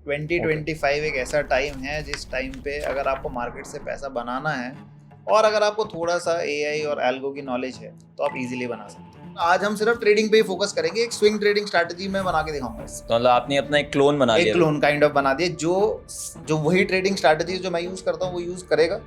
2025 एक ऐसा टाइम है जिस टाइम पे अगर आपको मार्केट से पैसा बनाना है और अगर आपको थोड़ा सा एआई और एल्गो की नॉलेज है तो आप इजीली बना सकते हैं। आज हम सिर्फ ट्रेडिंग पे ही फोकस करेंगे। एक स्विंग ट्रेडिंग स्ट्रैटेजी मैं बना के दिखाऊंगा। तो मतलब आपने अपना एक क्लोन बना लिया। एक क्लोन काइंड ऑफ बना दिया जो वही ट्रेडिंग स्ट्रैटेजी जो मैं यूज करता हूँ वो यूज करेगा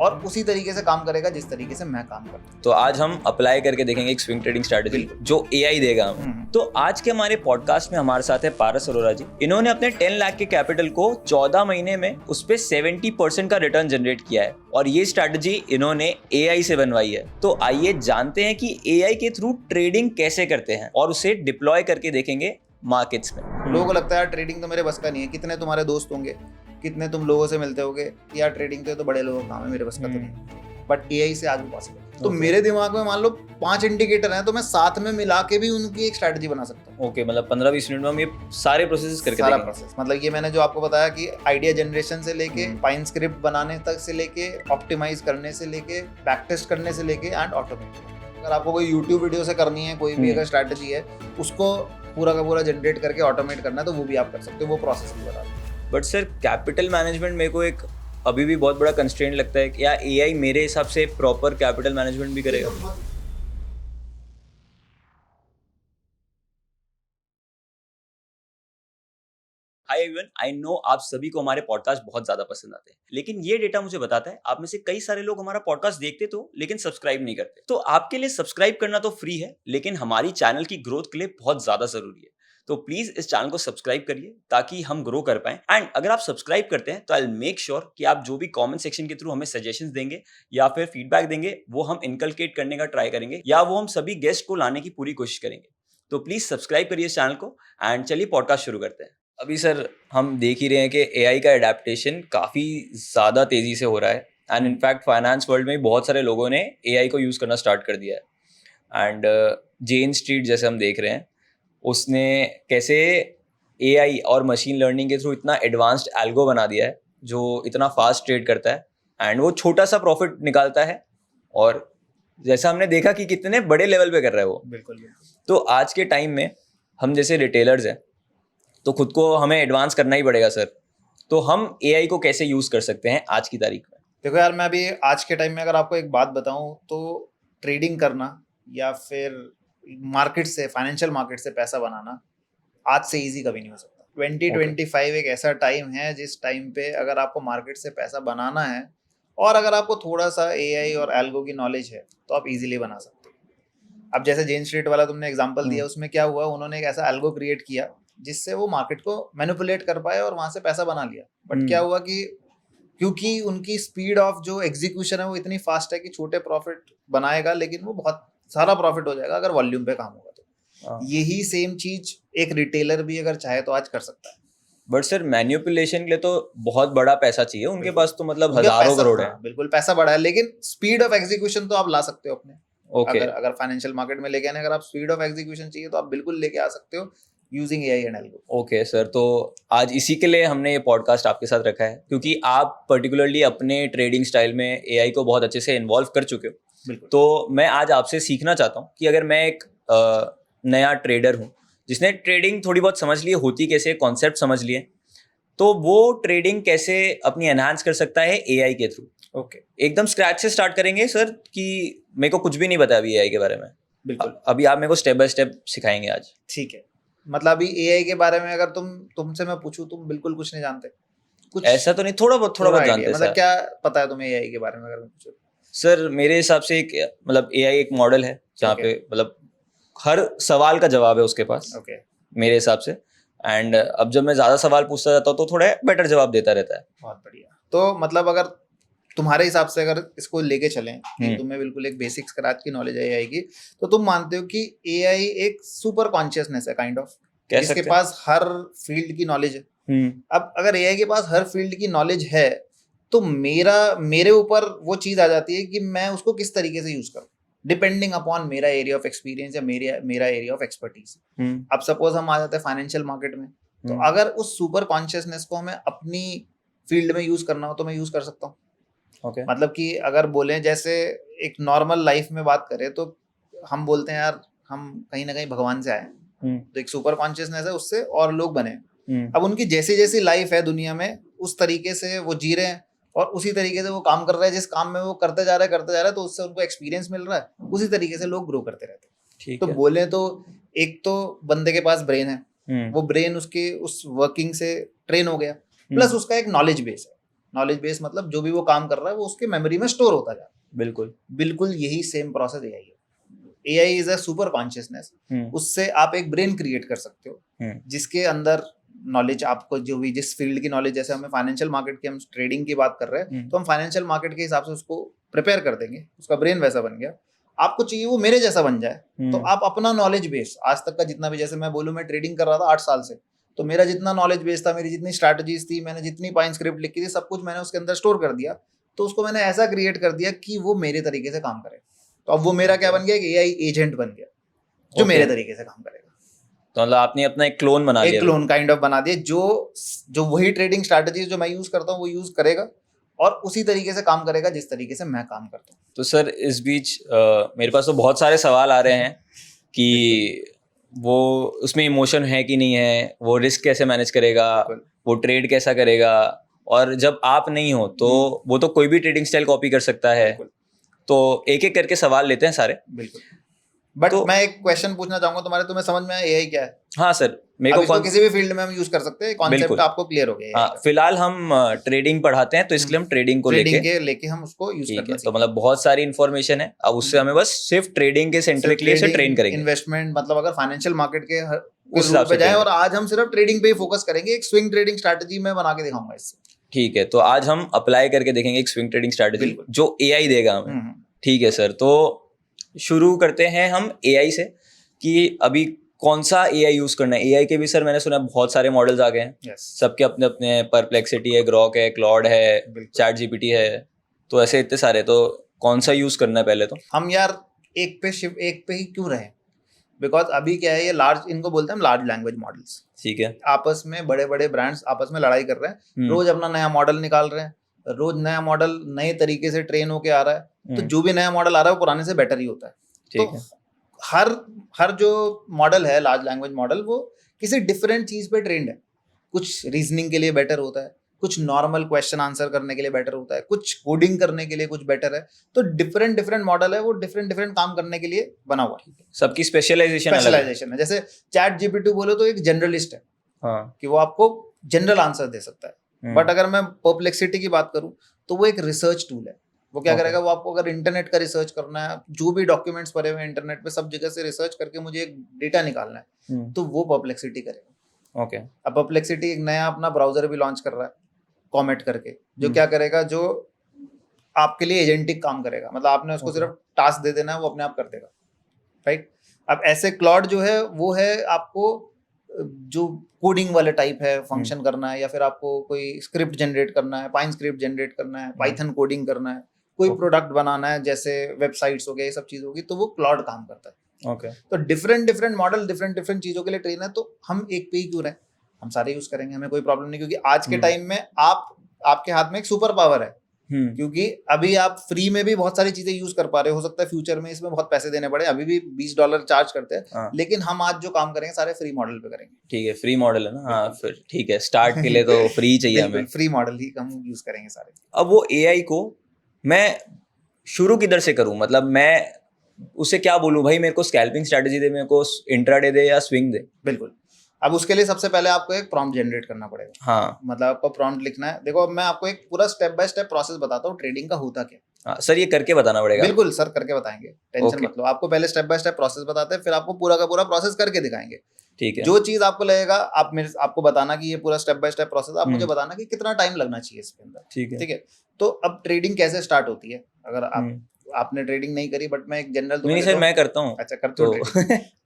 और उसी तरीके से काम करेगा जिस तरीके से मैं काम करता हूँ। तो आज हम अप्लाई करके देखेंगे एक स्विंग ट्रेडिंग स्ट्रैटेजी जो एआई देगा हमें। तो आज के हमारे पॉडकास्ट में हमारे साथ है पारस अरोरा जी। इन्होंने अपने 10 लाख के कैपिटल को 14 महीने में उस पे 70% का रिटर्न जनरेट किया है और ये स्ट्रैटेजी इन्होंने एआई से बनवाई है। तो आइए जानते हैं कि एआई के थ्रू ट्रेडिंग कैसे करते हैं और उसे डिप्लॉय करके देखेंगे मार्केट्स में। लोगों को लगता है ट्रेडिंग तो मेरे बस का नहीं है। कितने तुम्हारे दोस्त होंगे, कितने तुम लोगों से मिलते होगे, यार ट्रेडिंग तो बड़े लोगों का काम है, मेरे बस का तो नहीं। बट एआई से आज भी पॉसिबल। तो मेरे दिमाग में मान लो 5 इंडिकेटर हैं तो मैं साथ में मिला के भी उनकी एक स्ट्रैटेजी बना सकता हूँ। ओके, मतलब 15-20 मिनट में हम ये सारे प्रोसेस करके सारा प्रोसेस मतलब ये मैंने जो आपको बताया कि आइडिया जनरेशन से लेके पाइन स्क्रिप्ट बनाने तक से लेके ऑप्टिमाइज करने से लेके बैक टेस्ट करने से लेके एंड ऑटोमेट। अगर आपको कोई यूट्यूब वीडियो से करनी है, कोई भी अगर स्ट्रैटेजी है, उसको पूरा का पूरा जनरेट करके ऑटोमेट करना है तो वो भी आप कर सकते हो। वो प्रोसेस भी बता दें। बट सर कैपिटल मैनेजमेंट मेरे को एक अभी भी बहुत बड़ा कंस्ट्रेंट लगता है कि या एआई मेरे हिसाब से प्रॉपर कैपिटल मैनेजमेंट भी करेगा। हाय एवरीवन, आई नो आप सभी को हमारे पॉडकास्ट बहुत ज्यादा पसंद आते हैं, लेकिन ये डेटा मुझे बताता है आप में से कई सारे लोग हमारा पॉडकास्ट देखते तो लेकिन सब्सक्राइब नहीं करते। तो आपके लिए सब्सक्राइब करना तो फ्री है, लेकिन हमारी चैनल की ग्रोथ के लिए बहुत ज्यादा जरूरी है। तो प्लीज इस चैनल को सब्सक्राइब करिए ताकि हम ग्रो कर पाएं। एंड अगर आप सब्सक्राइब करते हैं तो आई विल मेक श्योर कि आप जो भी कमेंट सेक्शन के थ्रू हमें सजेशंस देंगे या फिर फीडबैक देंगे वो हम इनकलकेट करने का ट्राई करेंगे या वो हम सभी गेस्ट को लाने की पूरी कोशिश करेंगे। तो प्लीज सब्सक्राइब करिए इस चैनल को एंड चलिए पॉडकास्ट शुरू करते हैं। अभी सर हम देख ही रहे हैं कि एआई का एडेप्टेशन काफ़ी ज़्यादा तेज़ी से हो रहा है एंड इनफैक्ट फाइनेंस वर्ल्ड में बहुत सारे लोगों ने एआई को यूज़ करना स्टार्ट कर दिया है। एंड जेन स्ट्रीट जैसे हम देख रहे हैं उसने कैसे एआई और मशीन लर्निंग के थ्रू इतना एडवांस्ड एल्गो बना दिया है जो इतना फास्ट ट्रेड करता है एंड वो छोटा सा प्रॉफिट निकालता है और जैसा हमने देखा कि कितने बड़े लेवल पे कर रहा है वो। बिल्कुल। तो आज के टाइम में हम जैसे रिटेलर्स हैं तो खुद को हमें एडवांस करना ही पड़ेगा सर। तो हम एआई को कैसे यूज कर सकते हैं आज की तारीख में? देखो यार, मैं अभी आज के टाइम में अगर आपको एक बात बताऊं तो ट्रेडिंग करना या फिर मार्केट से, फाइनेंशियल मार्केट से पैसा बनाना आज से इजी कभी नहीं हो सकता। 2025 एक ऐसा टाइम है जिस टाइम पे अगर आपको मार्केट से पैसा बनाना है और अगर आपको थोड़ा सा एआई और एल्गो की नॉलेज है तो आप इजीली बना सकते हो। अब जैसे जेन स्ट्रीट वाला तुमने एग्जांपल दिया, उसमें क्या हुआ, उन्होंने एक ऐसा एल्गो क्रिएट किया जिससे वो मार्केट को मैनिपुलेट कर पाए और वहां से पैसा बना लिया। बट क्या हुआ कि क्योंकि उनकी स्पीड ऑफ जो एग्जीक्यूशन है वो इतनी फास्ट है कि छोटे प्रॉफिट बनाएगा लेकिन वो बहुत सारा प्रॉफिट हो जाएगा अगर वॉल्यूम पे काम होगा तो। यही सेम चीज एक रिटेलर भी अगर चाहे तो आज कर सकता है। बट सर मैनिपुलेशन के लिए तो बहुत बड़ा पैसा चाहिए उनके पास, तो मतलब हजारों करोड़ है। बिल्कुल पैसा बड़ा है लेकिन स्पीड ऑफ एग्जीक्यूशन तो आप ला सकते हो अपने। अगर फाइनेंशियल मार्केट में लेके आने, अगर आप स्पीड ऑफ एग्जीक्यूशन चाहिए तो आप बिल्कुल लेके आ सकते हो using AI and algo. Okay sir, तो आज इसी के लिए हमने ये पॉडकास्ट आपके साथ रखा है क्योंकि आप पर्टिकुलरली अपने ट्रेडिंग स्टाइल में एआई को बहुत अच्छे से इन्वॉल्व कर चुके हो। तो मैं आज आपसे सीखना चाहता हूँ कि अगर मैं एक नया ट्रेडर हूँ जिसने ट्रेडिंग थोड़ी बहुत समझ ली, होती कैसे, कॉन्सेप्ट समझ लिए, तो वो ट्रेडिंग कैसे अपनी एनहांस कर सकता है एआई के थ्रू। ओके, एकदम स्क्रैच से स्टार्ट करेंगे सर कि मेरे को कुछ भी नहीं पता अभी एआई के बारे में। बिल्कुल, अभी आप मेरे को स्टेप बाय स्टेप सिखाएंगे आज। ठीक है। मतलब अभी एआई के बारे में अगर तुमसे मैं पूछूं, तुम बिल्कुल कुछ नहीं जानते? कुछ ऐसा तो नहीं, थोड़ा बहुत जानते हैं। मतलब क्या पता है तुम्हें एआई के बारे में अगर मैं पूछूं? सर मेरे हिसाब से एक मतलब एआई एक मॉडल है जहाँ पे मतलब हर सवाल का जवाब है उसके पास। ओके, मेरे मेरे हिसाब से। एंड अब जब मैं ज्यादा सवाल पूछता जाता हूँ तो थोड़ा बेटर जवाब देता रहता है। बहुत बढ़िया। तो मतलब अगर तुम्हारे हिसाब से अगर इसको लेके चलें कि तुम्हें बिल्कुल एक बेसिक स्क्रैच की नॉलेज है एआई की, तो तुम मानते हो कि एआई एक सुपर कॉन्शियसनेस है काइंड ऑफ, जिसके पास हर फील्ड की नॉलेज है। अब अगर एआई के पास हर फील्ड की नॉलेज है तो मेरे ऊपर वो चीज आ जाती है कि मैं उसको किस तरीके से यूज करूँ, डिपेंडिंग अपॉन मेरा एरिया ऑफ एक्सपीरियंस या मेरा एरिया ऑफ एक्सपर्टीज। अब सपोज हम आ जाते हैं फाइनेंशियल मार्केट में, तो अगर उस सुपर कॉन्शियसनेस को हमें अपनी फील्ड में यूज करना हो तो मैं यूज कर सकता हूँ। मतलब कि अगर बोलें जैसे एक नॉर्मल लाइफ में बात करें तो हम बोलते हैं यार हम कहीं ना कहीं भगवान से आए, तो एक सुपर कॉन्शियसनेस है, उससे और लोग बने। अब उनकी जैसी जैसी लाइफ है दुनिया में उस तरीके से वो जी रहे हैं और उसी तरीके से वो काम कर रहे हैं, जिस काम में वो करते जा रहे हैं तो उससे उनको एक्सपीरियंस मिल रहा है, उसी तरीके से लोग ग्रो करते रहते हैं। ठीक तो है। बोले तो एक तो बंदे के पास ब्रेन है, वो ब्रेन उसके उस वर्किंग से ट्रेन हो गया, प्लस उसका एक नॉलेज बेस है। नॉलेज बेस मतलब जो भी वो काम कर रहा है वो उसके मेमोरी में स्टोर होता जा रहा है। बिल्कुल यही सेम प्रोसेस एआई है। AI is a super consciousness. उससे आप एक ब्रेन क्रिएट कर सकते हो जिसके अंदर नॉलेज आपको जो भी जिस फील्ड की नॉलेज, जैसे हमें फाइनेंशियल मार्केट की, हम ट्रेडिंग की बात कर रहे हैं तो हम फाइनेंशियल मार्केट के हिसाब से उसको प्रिपेयर कर देंगे, उसका ब्रेन वैसा बन गया। आपको चाहिए वो मेरे जैसा बन जाए, तो आप अपना नॉलेज बेस आज तक का जितना भी, जैसे मैं बोलूँ मैं ट्रेडिंग कर रहा था 8 साल से, तो मेरा जितना नॉलेज बेस था, मेरी जितनी स्ट्रैटेजीज थी, मैंने जितनी पाइन स्क्रिप्ट लिखी थी, सब कुछ मैंने उसके अंदर स्टोर कर दिया। तो उसको मैंने ऐसा क्रिएट कर दिया कि वो मेरे तरीके से काम करे। तो अब वो मेरा क्या बन गया, एक एआई एजेंट बन गया जो मेरे तरीके से काम करेगा। तो मतलब आपने अपना एक क्लोन बना लिया, एक क्लोन काइंड ऑफ बना दिया, जो वही ट्रेडिंग स्ट्रैटेजी जो मैं यूज करता हूँ वो यूज करेगा और उसी तरीके से काम करेगा जिस तरीके से मैं काम करता हूँ। तो सर इस बीच मेरे पास तो बहुत सारे सवाल आ रहे हैं कि वो उसमें इमोशन है कि नहीं है, वो रिस्क कैसे मैनेज करेगा, वो ट्रेड कैसा करेगा, और जब आप नहीं हो तो वो तो कोई भी ट्रेडिंग स्टाइल कॉपी कर सकता है। तो एक एक करके सवाल लेते हैं सारे। बिल्कुल। बट तो, मैं एक क्वेश्चन पूछना चाहूंगा तुम्हें समझ में आया एआई क्या है? हाँ सर, मेरे को किसी भी फील्ड में हम यूज कर सकते हैं, कॉन्सेप्ट आपको क्लियर हो गया? हाँ, फिलहाल हम ट्रेडिंग पढ़ाते हैं तो इसलिए हम ट्रेडिंग को लेके हम उसको यूज करते हैं। तो मतलब बहुत सारी इन्फॉर्मेशन है, अब उससे हमें बस सिर्फ ट्रेडिंग के सेंट्रिक लिए से ट्रेन करेंगे। इन्वेस्टमेंट मतलब अगर फाइनेंशियल मार्केट के उस हिसाब से जाए, और आज हम सिर्फ ट्रेडिंग पे ही फोकस करेंगे। एक स्विंग ट्रेडिंग स्ट्रैटेजी मैं बना के दिखाऊंगा इससे। ठीक है, तो आज हम अप्लाई करके देखेंगे एक स्विंग ट्रेडिंग स्ट्रैटेजी जो एआई देगा हमें। ठीक है सर, तो शुरू करते हैं हम एआई से कि अभी कौन सा एआई यूज करना है। एआई के भी सर मैंने सुना बहुत सारे मॉडल्स आ गए हैं। सबके अपने अपने, परप्लेक्सिटी है, ग्रॉक है, क्लॉड है, चैट जीपीटी है, तो ऐसे इतने सारे। तो कौन सा यूज करना है पहले? तो हम यार एक पे ही क्यों रहे, बिकॉज अभी क्या है, ये लार्ज, इनको बोलते हैं हम लार्ज लैंग्वेज मॉडल्स। ठीक है, आपस में बड़े बड़े ब्रांड्स आपस में लड़ाई कर रहे हैं, रोज अपना नया मॉडल निकाल रहे हैं, रोज नया मॉडल नए तरीके से ट्रेन होके आ रहा है। तो जो भी नया मॉडल आ रहा है वो पुराने से बेटर ही होता है। ठीक है, हर जो मॉडल है लार्ज लैंग्वेज मॉडल, वो किसी डिफरेंट चीज पे ट्रेंड है। कुछ रीजनिंग के लिए बेटर होता है, कुछ नॉर्मल क्वेश्चन आंसर करने के लिए बेटर होता है, कुछ कोडिंग करने के लिए कुछ बेटर है। तो डिफरेंट मॉडल है, वो डिफरेंट काम करने के लिए बना हुआ है। सबकी स्पेशलाइजेशन है। जैसे चैट जीपीटी बोलो तो एक जनरलिस्ट है, हाँ, कि वो आपको जनरल आंसर दे सकता है। बट अगर मैं परप्लेक्सिटी की बात करूं तो वो एक रिसर्च टूल है। वो क्या करेगा, वो आपको अगर इंटरनेट का रिसर्च करना है, जो भी डॉक्यूमेंट्स पड़े हुए हैं इंटरनेट पे, सब जगह से रिसर्च करके मुझे एक डेटा निकालना है, तो वो परप्लेक्सिटी करेगा। ओके। अब परप्लेक्सिटी एक नया अपना ब्राउजर भी लॉन्च कर रहा है, कॉमेट करके, जो क्या करेगा, जो आपके लिए एजेंटिक काम करेगा। मतलब आपने उसको सिर्फ टास्क दे देना है, वो अपने आप कर देगा, राइट। अब ऐसे क्लॉड जो है वो है आपको जो कोडिंग वाले टाइप है, फंक्शन करना है, या फिर आपको कोई स्क्रिप्ट जनरेट करना है, पाइन स्क्रिप्ट जनरेट करना है, पाइथन कोडिंग करना है, कोई प्रोडक्ट बनाना है, जैसे वेबसाइट्स हो गए, ये सब चीज होगी, तो वो क्लाउड काम करता है। ओके। तो डिफरेंट मॉडल डिफरेंट चीजों के लिए ट्रेन है। तो हम एक पे ही क्यों रहे, हम सारे यूज करेंगे, हमें कोई प्रॉब्लम नहीं। क्योंकि आज के टाइम में आपके हाथ में एक सुपर पावर है, क्योंकि अभी आप फ्री में भी बहुत सारी चीजें यूज कर पा रहे हो सकता है फ्यूचर में इसमें बहुत पैसे देने पड़े, अभी भी $20 चार्ज करते हैं, लेकिन हम आज जो काम करेंगे सारे फ्री मॉडल पे करेंगे। ठीक है, फ्री मॉडल है ना, हाँ, फिर ठीक है, स्टार्ट के लिए तो फ्री चाहिए हमें, फ्री मॉडल ही हम यूज करेंगे सारे। अब वो एआई को मैं शुरू किधर से करूं, मतलब मैं उसे क्या बोलूं, भाई मेरे को स्कैल्पिंग स्ट्रेटजी दे, मेरे को इंट्राडे दे या स्विंग दे? बिल्कुल। अब उसके लिए सबसे पहले आपको एक प्रॉम्प्ट जनरेट करना पड़ेगा। हाँ, मतलब आपको प्रॉम्प्ट लिखना है। देखो अब मैं आपको एक पूरा स्टेप बाय स्टेप प्रोसेस बताता हूँ ट्रेडिंग का होता क्या। हाँ सर, ये करके बताना पड़ेगा? बिल्कुल सर, करके बताएंगे, टेंशन मत लो। आपको पहले स्टेप बाय स्टेप प्रोसेस बताते हैं, फिर आपको पूरा का पूरा प्रोसेस करके दिखाएंगे। ठीक है। जो चीज आपको लगेगा, आपको बताना कि ये पूरा स्टेप बाय स्टेप प्रोसेस, आप मुझे बताना कि कितना टाइम लगना चाहिए इसके अंदर। ठीक है। तो अब ट्रेडिंग कैसे स्टार्ट होती है, अगर आपने ट्रेडिंग नहीं करी, बट मैं एक जनरल नहीं सर, मैं करता हूँ। अच्छा, करते हो?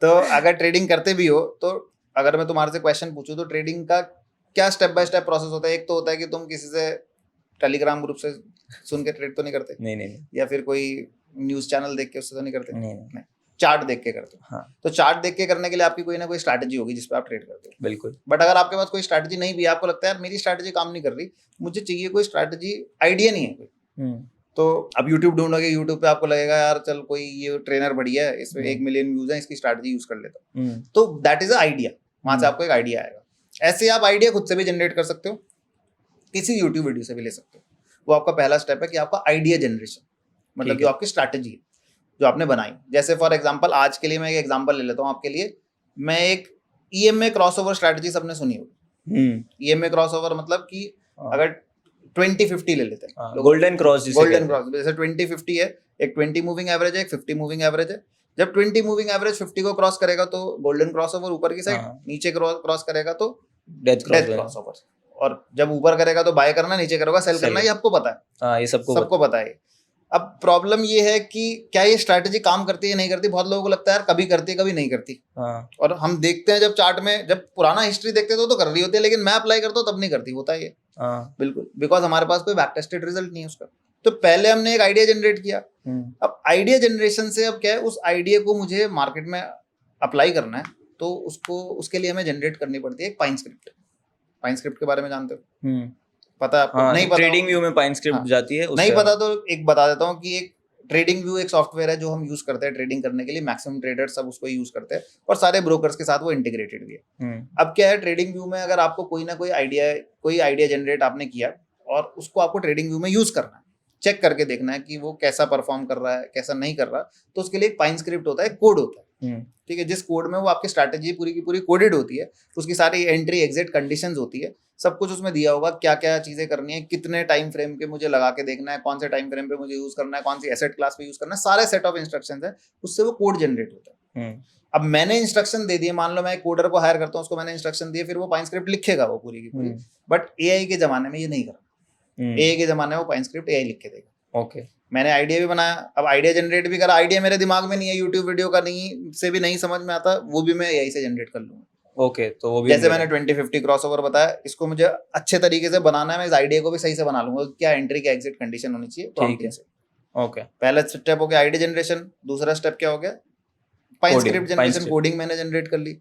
तो अगर ट्रेडिंग करते भी हो, तो अगर मैं तुम्हारे से क्वेश्चन पूछूं तो ट्रेडिंग का क्या स्टेप बाय स्टेप प्रोसेस होता है? एक तो होता है कि तुम किसी से टेलीग्राम ग्रुप से सुन के ट्रेड तो नहीं करते, नहीं, या फिर कोई न्यूज चैनल देख के उससे तो नहीं करते, नहीं, चार्ट देख के करते हो। हाँ। तो चार्ट देख के करने के लिए आपकी कोई ना कोई स्ट्रैटेजी होगी जिस पे आप ट्रेड करते हो। बिल्कुल। बट अगर आपके पास कोई स्ट्रैटेजी नहीं भी, आपको लगता है यार मेरी स्ट्रैटेजी काम नहीं कर रही, मुझे चाहिए कोई स्ट्रैटेजी, आइडिया नहीं है कोई, तो अब यूट्यूब ढूंढोगे, यूट्यूब पे आपको लगेगा यार चल कोई ये ट्रेनर बढ़िया है, इसमें 1 मिलियन व्यूज है, इसकी स्ट्रैटेजी यूज कर लेता हूँ। तो दैट इज अ आइडिया, वहां से आपको एक आइडिया आएगा। ऐसे आप आइडिया खुद से भी जनरेट कर सकते हो, किसी यूट्यूब वीडियो से भी ले सकते हो। वो आपका पहला स्टेप है कि आपका आइडिया जनरेशन, मतलब ठीक जो है। आपकी स्ट्रैटेजी है जो आपने बनाई। जैसे फॉर एग्जांपल आज के लिए मैं एक एग्जांपल ले लेता हूँ आपके लिए। मैं एक ईएमए क्रॉसओवर स्ट्रैटेजी सबने सुनी होगी। ईएमए क्रॉसओवर मतलब कि अगर 20-50 ले लेते हैं, गोल्डन क्रॉस जिसे गोल्डन कहते हैं। क्रॉस, जैसे 20-50 है, एक 20 मूविंग एवरेज है, एक 50 मूविंग एवरेज है। जब 20 मूविंग एवरेज 50 को क्रॉस करेगा तो गोल्डन क्रॉसओवर ऊपर की साइड, हाँ। नीचे क्रॉस करेगा तो डेथ डेथ क्रॉस। क्रॉसओवर। और जब ऊपर करेगा तो बाय करना, नीचे करेगा सेल करना, ये आपको पता है, हाँ, ये सबको पता है। अब प्रॉब्लम ये है कि क्या ये स्ट्रैटेजी काम करती है नहीं करती। बहुत लोगों को लगता है यार कभी करती है कभी नहीं करती। हाँ। और हम देखते हैं जब चार्ट में, जब पुराना हिस्ट्री देखते हैं तो कर रही होती है, लेकिन मैं अप्लाई करता हूँ तब नहीं करती, होता है ये। हाँ। बिल्कुल, बिकॉज हमारे पास कोई बैक टेस्टेड रिजल्ट नहीं है उसका। तो पहले हमने एक आइडिया जनरेट किया। अब आइडिया जनरेशन से अब क्या है, उस आइडिया को मुझे मार्केट में अप्लाई करना है, तो उसके लिए हमें जनरेट करनी पड़ती है एक पाइन स्क्रिप्ट। पाइन स्क्रिप्ट के बारे में जानते हो? पता है आपको? हाँ, नहीं पता ट्रेडिंग व्यू में पाइन स्क्रिप्ट जाती है, नहीं पता तो एक बता देता हूँ कि एक ट्रेडिंग व्यू एक सॉफ्टवेयर है जो हम यूज करते हैं ट्रेडिंग करने के लिए। मैक्सिमम ट्रेडर्स सब उसको यूज करते हैं और सारे ब्रोकर्स के साथ वो इंटीग्रेटेड भी है। अब क्या है, ट्रेडिंग व्यू में अगर आपको कोई ना कोई आइडिया जनरेट आपने किया और उसको आपको ट्रेडिंग व्यू में यूज करना है, चेक करके देखना है कि वो कैसा परफॉर्म कर रहा है कैसा नहीं कर रहा, तो उसके लिए एक पाइन स्क्रिप्ट होता है, कोड होता है, ठीक है, जिस कोड में वो आपकी स्ट्रैटेजी पूरी की पूरी कोडेड होती है, उसकी सारी एंट्री एग्जिट कंडीशंस होती है, सब कुछ उसमें दिया होगा, क्या क्या चीजें करनी है, कितने टाइम फ्रेम के मुझे लगा के देखना है, कौन से टाइम फ्रेम पे मुझे यूज करना है, कौन सी एसेट क्लास पे यूज करना है, सारे सेट ऑफ इंस्ट्रक्शंस है, उससे वो कोड जनरेट होता है। अब मैंने इंस्ट्रक्शन दे दिए, मान लो मैं एक कोडर को हायर करता हूँ, उसको मैंने इंस्ट्रक्शन दिए, फिर वो पाइन स्क्रिप्ट लिखेगा वो पूरी की पूरी। बट एआई के जमाने में ये नहीं करना। एआई के जमाने में वो पाइन स्क्रिप्ट एआई लिख के देगा। ओके, मैंने आइडिया भी बनाया, अब आइडिया जनरेट भी करा, आइडिया मेरे दिमाग में नहीं है, यूट्यूब वीडियो का नहीं से भी नहीं समझ में आता, वो भी मैं एआई से जनरेट कर लूंगा। ओके, तो वो भी जैसे मैंने 20-50 क्रॉसओवर बताया, इसको मुझे अच्छे तरीके से बनाना है, मैं इस आइडिया को भी सही से बना लूंगा, क्या एंट्री क्या एग्जिट कंडीशन होनी चाहिए प्रॉम्प्टिंग से। ओके, पहला स्टेप हो गया आइडिया जनरेशन, दूसरा स्टेप क्या हो गया, पाइन स्क्रिप्ट जनरेशन, कोडिंग मैंने जनरेट कर ली।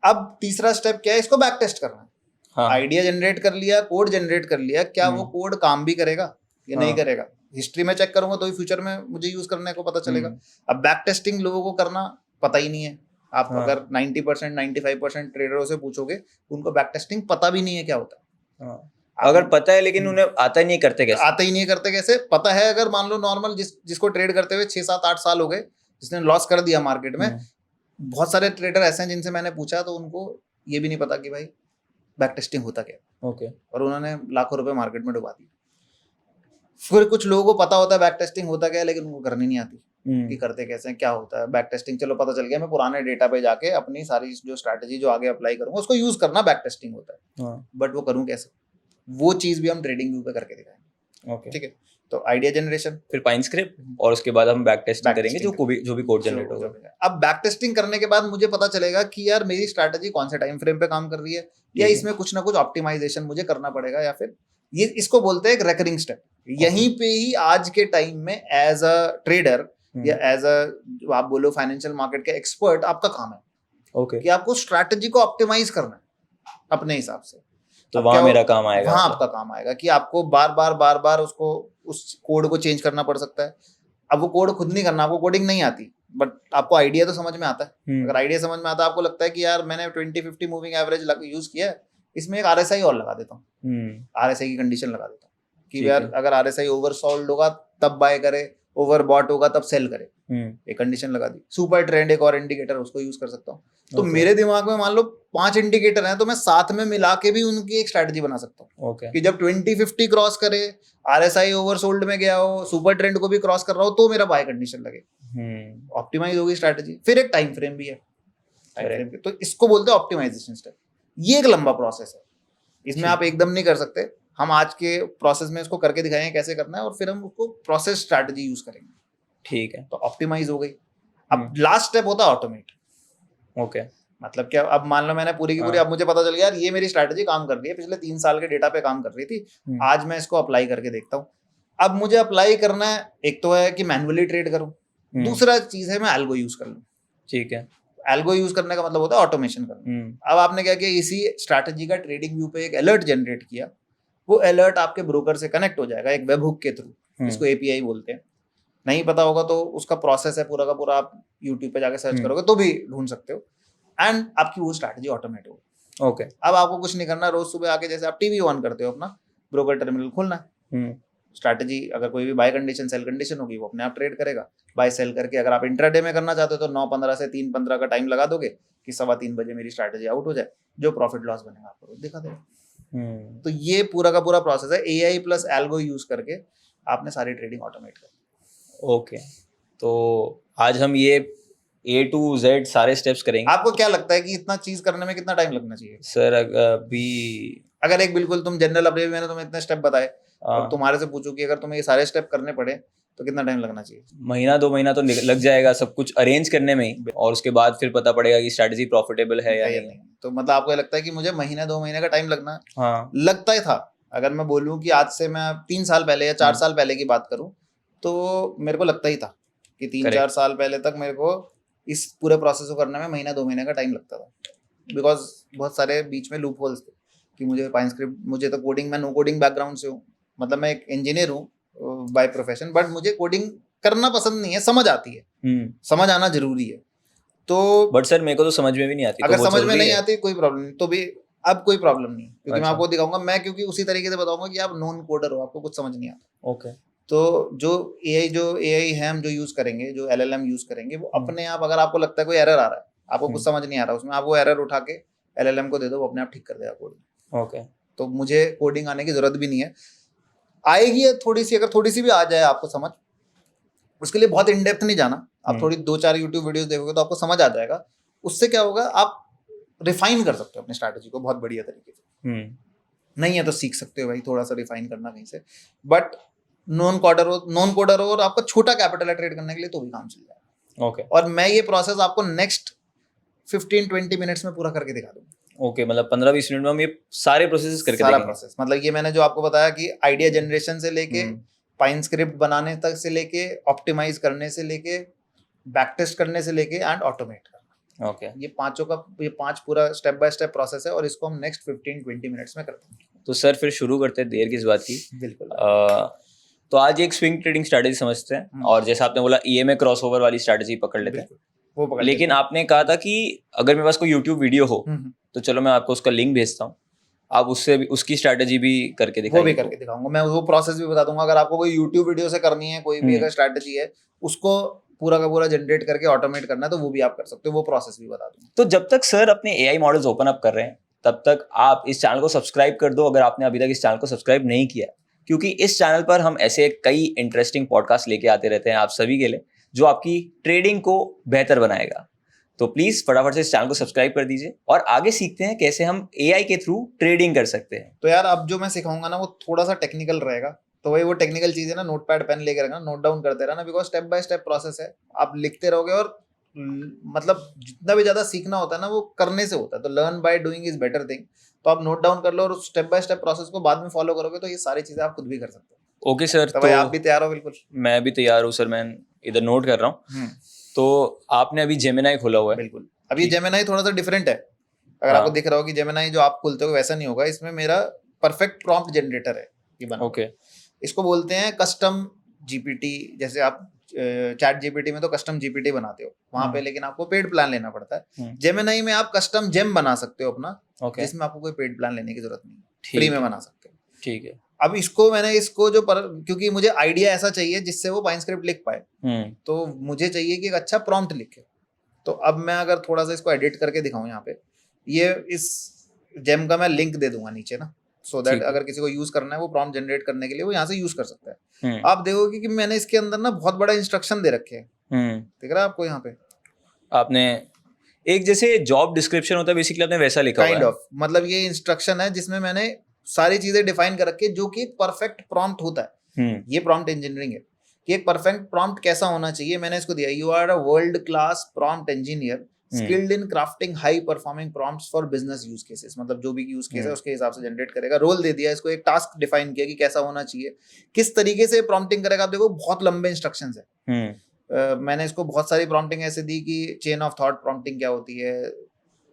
अब तीसरा स्टेप क्या है, इसको बैक टेस्ट करना है। आइडिया जनरेट कर लिया, कोड जनरेट कर लिया, क्या वो कोड काम भी करेगा या नहीं करेगा, हिस्ट्री में चेक करूंगा तो ही फ्यूचर में मुझे यूज करने को पता चलेगा। अब बैक टेस्टिंग लोगों को करना पता ही नहीं है। आप अगर 90% 95% ट्रेडरों से पूछोगे, उनको बैक टेस्टिंग पता भी नहीं है क्या होता है। अगर पता है लेकिन उन्हें आता ही नहीं करते कैसे? आता ही नहीं करते कैसे? पता है, अगर मान लो नॉर्मल जिसको ट्रेड करते हुए 6-7-8 साल हो गए, जिसने लॉस कर दिया मार्केट में, बहुत सारे ट्रेडर ऐसे हैं जिनसे मैंने पूछा तो उनको ये भी नहीं पता कि भाई बैक टेस्टिंग होता क्या। ओके, और उन्होंने लाखों रुपए मार्केट में डुबा दिए। फिर कुछ लोगों को पता होता है बैक टेस्टिंग होता क्या है, लेकिन उनको करनी नहीं आती कि करते कैसे हैं, क्या होता है बैक टेस्टिंग। चलो पता चल गया, मैं पुराने डेटा पे जाके अपनी सारी जो स्ट्रैटेजी जो आगे अप्लाई करूंगा उसको यूज करना बैक टेस्टिंग होता है। बट वो करूं कैसे, वो चीज भी हम ट्रेडिंग व्यू पे करके दिखाएंगे। ठीक है, तो आइडिया जनरेशन, फिर पाइन स्क्रिप्ट, और उसके बाद हम बैक टेस्टिंग करेंगे जो भी कोड जनरेट होगा। अब बैक टेस्टिंग करने के बाद मुझे पता चलेगा कि यार मेरी स्ट्रैटेजी कौन से टाइम फ्रेम पे काम कर रही है, या इसमें कुछ ना कुछ ऑप्टिमाइजेशन मुझे करना पड़ेगा, या फिर ये इसको बोलते हैं एक रेकरिंग स्टेप। यहीं पे ही आज के टाइम में एज अ ट्रेडर या एज अ आप बोलो फाइनेंशियल मार्केट के एक्सपर्ट, आपका काम है कि आपको स्ट्रैटेजी को ऑप्टिमाइज करना है अपने हिसाब से। तो वहां मेरा काम आएगा, वहां आपका काम आएगा कि आपको बार बार उसको उस कोड को चेंज करना पड़ सकता है। अब वो कोड खुद नहीं करना, आपको कोडिंग नहीं आती, बट आपको आइडिया तो समझ में आता है। अगर आइडिया समझ में आता है, आपको लगता है कि यार मैंने 20-50 मूविंग एवरेज यूज किया है, इसमें एक आरएसआई और लगा देता हूँ, आरएसआई की कंडीशन लगा देता हूँ कि यार अगर आरएसआई ओवरसोल्ड होगा तब बाय करे, ओवरबॉट होगा तब सेल करे, एक कंडीशन लगा दी। सुपर ट्रेंड एक और इंडिकेटर, उसको यूज कर सकता हूँ। तो मेरे दिमाग में मान लो 5 इंडिकेटर हैं, तो मैं साथ में मिला के भी उनकी एक स्ट्रैटेजी बना सकता हूँ कि जब 20-50 क्रॉस करे, आरएसआई ओवरसोल्ड में गया हो, सुपर ट्रेंड को भी क्रॉस कर रहा हो, तो मेरा बाय कंडीशन लगे, ऑप्टिमाइज होगी स्ट्रैटेजी। फिर एक टाइम फ्रेम भी है, टाइम फ्रेम के, तो इसको बोलते हैं ऑप्टिमाइजेशन स्टेप। ये एक लंबा प्रोसेस है, इसमें आप एकदम नहीं कर सकते। हम आज के प्रोसेस में इसको करके दिखाएंगे कैसे करना है, और फिर हम उसको प्रोसेस स्ट्रैटेजी यूज करेंगे। ठीक है, तो ऑप्टिमाइज हो गई। अब लास्ट स्टेप होता है ऑटोमेट। ओके, मतलब क्या, अब मान लो मैंने पूरी की पूरी, अब मुझे पता चल गया यार ये मेरी स्ट्रैटेजी काम कर रही है, पिछले 3 साल के डेटा पे काम कर रही थी, आज मैं इसको अप्लाई करके देखता हूँ। अब मुझे अप्लाई करना है, एक तो है कि मैन्युअली ट्रेड करूँ, दूसरा चीज है मैं एल्गो यूज कर लूँ। ठीक है, एल्गो यूज करने का मतलब होता है ऑटोमेशन करना। अब आपने क्या किया, इसी स्ट्रैटेजी का ट्रेडिंग व्यू पे एक अलर्ट जनरेट किया, वो अलर्ट आपके ब्रोकर से कनेक्ट हो जाएगा एक वेब हुक के थ्रू, इसको एपीआई बोलते हैं। नहीं पता होगा तो उसका प्रोसेस है पूरा का पूरा, आप यूट्यूब पे जाके सर्च करोगे तो भी ढूंढ सकते हो, एंड आपकी वो स्ट्रैटेजी ऑटोमेट होगी। ओके। अब आपको कुछ नहीं करना, रोज सुबह आके जैसे आप टीवी ऑन करते हो अपना, ब्रोकर टर्मिनल खोलना है, स्ट्रैटेजी अगर कोई भी बाय कंडीशन सेल कंडीशन होगी वो अपने आप ट्रेड करेगा। बाय सेल करके अगर आप इंट्राडे में करना चाहते हो तो 9:15 से 3:15 का टाइम लगा दोगे कि 3:15 बजे मेरी स्ट्रैटेजी आउट हो जाए, जो प्रॉफिट लॉस बनेगा आपको वो दिखा देगा। तो ये पूरा का पूरा प्रोसेस है, एआई प्लस एल्गो यूज करके आपने सारी ट्रेडिंग ऑटोमेट कर। ओके, तो आज हम ये A to Z सारे स्टेप्स करेंगे। आपको क्या लगता है कि इतना चीज करने में कितना टाइम लगना चाहिए? सर अभी अगर एक बिल्कुल तुम जनरल, अभी मैंने तुम्हें इतने स्टेप बताए और तुम्हारे से पूछो कि अगर तुम्हें ये सारे स्टेप करने पड़े तो कितना टाइम लगना चाहिए? महीना 2 महीना तो लग जाएगा सब कुछ अरेंज करने में ही, और उसके बाद फिर पता पड़ेगा कि स्ट्रेटजी प्रॉफिटेबल है या नहीं। तो मतलब आपको ये लगता है कि मुझे महीना 2 महीने का टाइम लगना है? हाँ, लगता ही था। अगर मैं बोलूं कि आज से मैं 3 साल पहले या 4 साल पहले की बात करूं तो मेरे को लगता ही था कि 3-4 साल पहले तक मेरे को इस पूरे प्रोसेस को करने में महीना 2 महीने का टाइम लगता था, बिकॉज बहुत सारे बीच में लूप होल्स थे कि मुझे पाइनस्क्रिप्ट, मुझे तो कोडिंग, मैं नो कोडिंग बैकग्राउंड से हूँ, मतलब मैं एक इंजीनियर हूँ बाय प्रोफेशन, बट मुझे कोडिंग करना पसंद नहीं है, समझ आती है, समझ आना जरूरी है। तो बट सर मेरे को तो समझ में भी नहीं आती। अगर समझ में नहीं आती कोई प्रॉब्लम नहीं, तो भी अब कोई प्रॉब्लम नहीं, क्योंकि मैं आपको दिखाऊंगा, मैं क्योंकि उसी तरीके से बताऊंगा कि आप नॉन कोडर हो, आपको कुछ समझ नहीं आता। ओके। तो जो एआई है हम जो यूज करेंगे, जो एलएलएम यूज करेंगे, वो अपने आप, अगर आपको लगता है कोई एरर आ रहा है, आपको कुछ समझ नहीं आ रहा उसमें, आप वो एरर उठा के एलएलएम को दे दो, वो अपने आप ठीक कर देगा कोडिंग। ओके। तो मुझे कोडिंग आने की जरूरत भी नहीं है, आएगी थोड़ी सी, अगर थोड़ी सी भी आ जाए आपको समझ, उसके लिए बहुत इन डेप्थ नहीं जाना, आप थोड़ी 2-4 यूट्यूब वीडियोस देखोगे तो आपको समझ आ जाएगा। उससे क्या होगा, आप रिफाइन कर सकते हो अपनी स्ट्रैटेजी को बहुत बढ़िया तरीके से। नहीं है तो सीख सकते हो भाई थोड़ा सा रिफाइन करना कहीं से, बट नॉन कोडर हो और आपका छोटा कैपिटल है ट्रेड करने के लिए तो भी काम चल जाएगा। ओके। और मैं ये प्रोसेस आपको नेक्स्ट 15-20 मिनट्स में पूरा करके दिखा दूंगा। ओके, मतलब 15-20 मिनट में हम ये सारे प्रोसेस करके सारा देखेंगे। प्रोसेस, मतलब ये मैंने जो आपको बताया कि आइडिया जनरेशन से लेके पाइन स्क्रिप्ट बनाने तक से लेके ऑप्टिमाइज करने से लेके बैक टेस्ट करने से लेके एंड ऑटोमेट करना, ओके, ये 5 पूरा स्टेप बाय स्टेप प्रोसेस है, और इसको हम नेक्स्ट 15-20 मिनट्स में करते हैं। तो सर फिर शुरू करते हैं, देर किस बात की। बिल्कुल। तो आज एक स्विंग ट्रेडिंग स्ट्रेटजी समझते हैं, और जैसा आपने बोला ईएमए क्रॉसओवर वाली स्ट्रेटजी पकड़ लेते हैं, वो पकड़ लेकिन आपने कहा था कि अगर मेरे पास कोई यूट्यूब वीडियो हो तो चलो मैं आपको उसका लिंक भेजता हूँ, आप उससे भी उसकी स्ट्रेटजी भी करके दिखाएंगे। वो भी करके दिखाऊंगा, मैं वो प्रोसेस भी बता दूंगा। अगर आपको कोई यूट्यूब वीडियो से करनी है, कोई भी अगर स्ट्रेटजी है, उसको पूरा का पूरा जनरेट करके ऑटोमेट करना है, तो वो भी आप कर सकते हो, वो प्रोसेस भी बता दूंगा। तो जब तक सर अपने एआई मॉडल्स ओपन अप कर रहे हैं तब तक आप इस चैनल को सब्सक्राइब कर दो, अगर आपने अभी तक इस चैनल को सब्सक्राइब नहीं किया, क्योंकि इस चैनल पर हम ऐसे कई इंटरेस्टिंग पॉडकास्ट लेके आते रहते हैं आप सभी के लिए, जो आपकी ट्रेडिंग को बेहतर बनाएगा। तो प्लीज फटाफट से इस चैनल को सब्सक्राइब कर दीजिए और आगे सीखते हैं कैसे हम एआई के थ्रू ट्रेडिंग कर सकते हैं। तो यार अब जो मैं सिखाऊंगा ना वो थोड़ा सा टेक्निकल रहेगा, तो वही वो टेक्निकल चीज है ना, नोटपैड पेन लेके रखना, नोट डाउन करते रहना, because step by step process है, आप लिखते रहोगे, और मतलब जितना भी ज्यादा सीखना होता है ना वो करने से होता है, तो learn by doing is better thing. तो आप नोट डाउन कर लो और स्टेप बाय स्टेप प्रोसेस को बाद में फॉलो करोगे तो ये सारी चीजें आप खुद भी कर सकते हो। ओके सर, तो भाई आप भी तैयार हो? बिल्कुल, मैं भी तैयार हूँ सर, मैं इधर नोट कर रहा हूँ। तो आपने अभी जेमिनाई खोला हुआ है? बिल्कुल, अभी जेमिनाई थोड़ा सा डिफरेंट है, अगर आपको दिख रहा हो कि जेमिनाई जो आप खोलते हो वैसा नहीं होगा, इसमें मेरा परफेक्ट प्रॉम्प्ट जनरेटर है ये बना। ओके, इसको बोलते हैं कस्टम जीपीटी, जैसे आप चैट जीपीटी में तो कस्टम जीपीटी बनाते हो वहां पे, लेकिन आपको पेड प्लान लेना पड़ता है। जेमिनाई में आप कस्टम जेम बना सकते हो अपना, जिसमें आपको कोई पेड प्लान लेने की जरूरत नहीं, फ्री में बना सकते हो। ठीक है। अब इसको जो क्योंकि मुझे आइडिया ऐसा चाहिए जिससे वो पाइनस्क्रिप्ट लिख पाए, तो मुझे चाहिए कि एक अच्छा प्रॉम्प्ट लिखे। तो अब मैं अगर थोड़ा सा इसको एडिट करके दिखाऊं यहाँ पे, ये इस जेम का मैं लिंक दे दूंगा नीचे ना, सो दैट अगर किसी को यूज करना है वो प्रॉम्प्ट जनरेट करने के लिए वो यहाँ से यूज कर सकता है। आप देखोगे कि मैंने इसके अंदर ना बहुत बड़ा इंस्ट्रक्शन दे रखे हैं, दिख रहा है आपको यहाँ पे? आपने एक जैसे जॉब डिस्क्रिप्शन होता है बेसिकली, आपने वैसा लिखा हुआ है। काइंड ऑफ, मतलब ये इंस्ट्रक्शन है जिसमें मैंने सारी चीजें डिफाइन कर रखी है, जो कि एक परफेक्ट प्रॉम्प्ट होता है। ये प्रॉम्प्ट इंजीनियरिंग है कि एक परफेक्ट प्रॉम्प्ट कैसा होना चाहिए, मैंने इसको दिया, you are a world class prompt engineer skilled in crafting high performing prompts for business use cases, मतलब जो भी यूज केस है उसके हिसाब से जनरेट करेगा। रोल दे दिया इसको, एक टास्क डिफाइन किया कि कैसा होना चाहिए, किस तरीके से प्रॉम्प्टिंग करेगा। आप देखो बहुत लंबे इंस्ट्रक्शंस है। मैंने इसको बहुत सारी प्रॉम्प्टिंग ऐसे दी कि चेन ऑफ थॉट प्रॉम्प्टिंग क्या होती है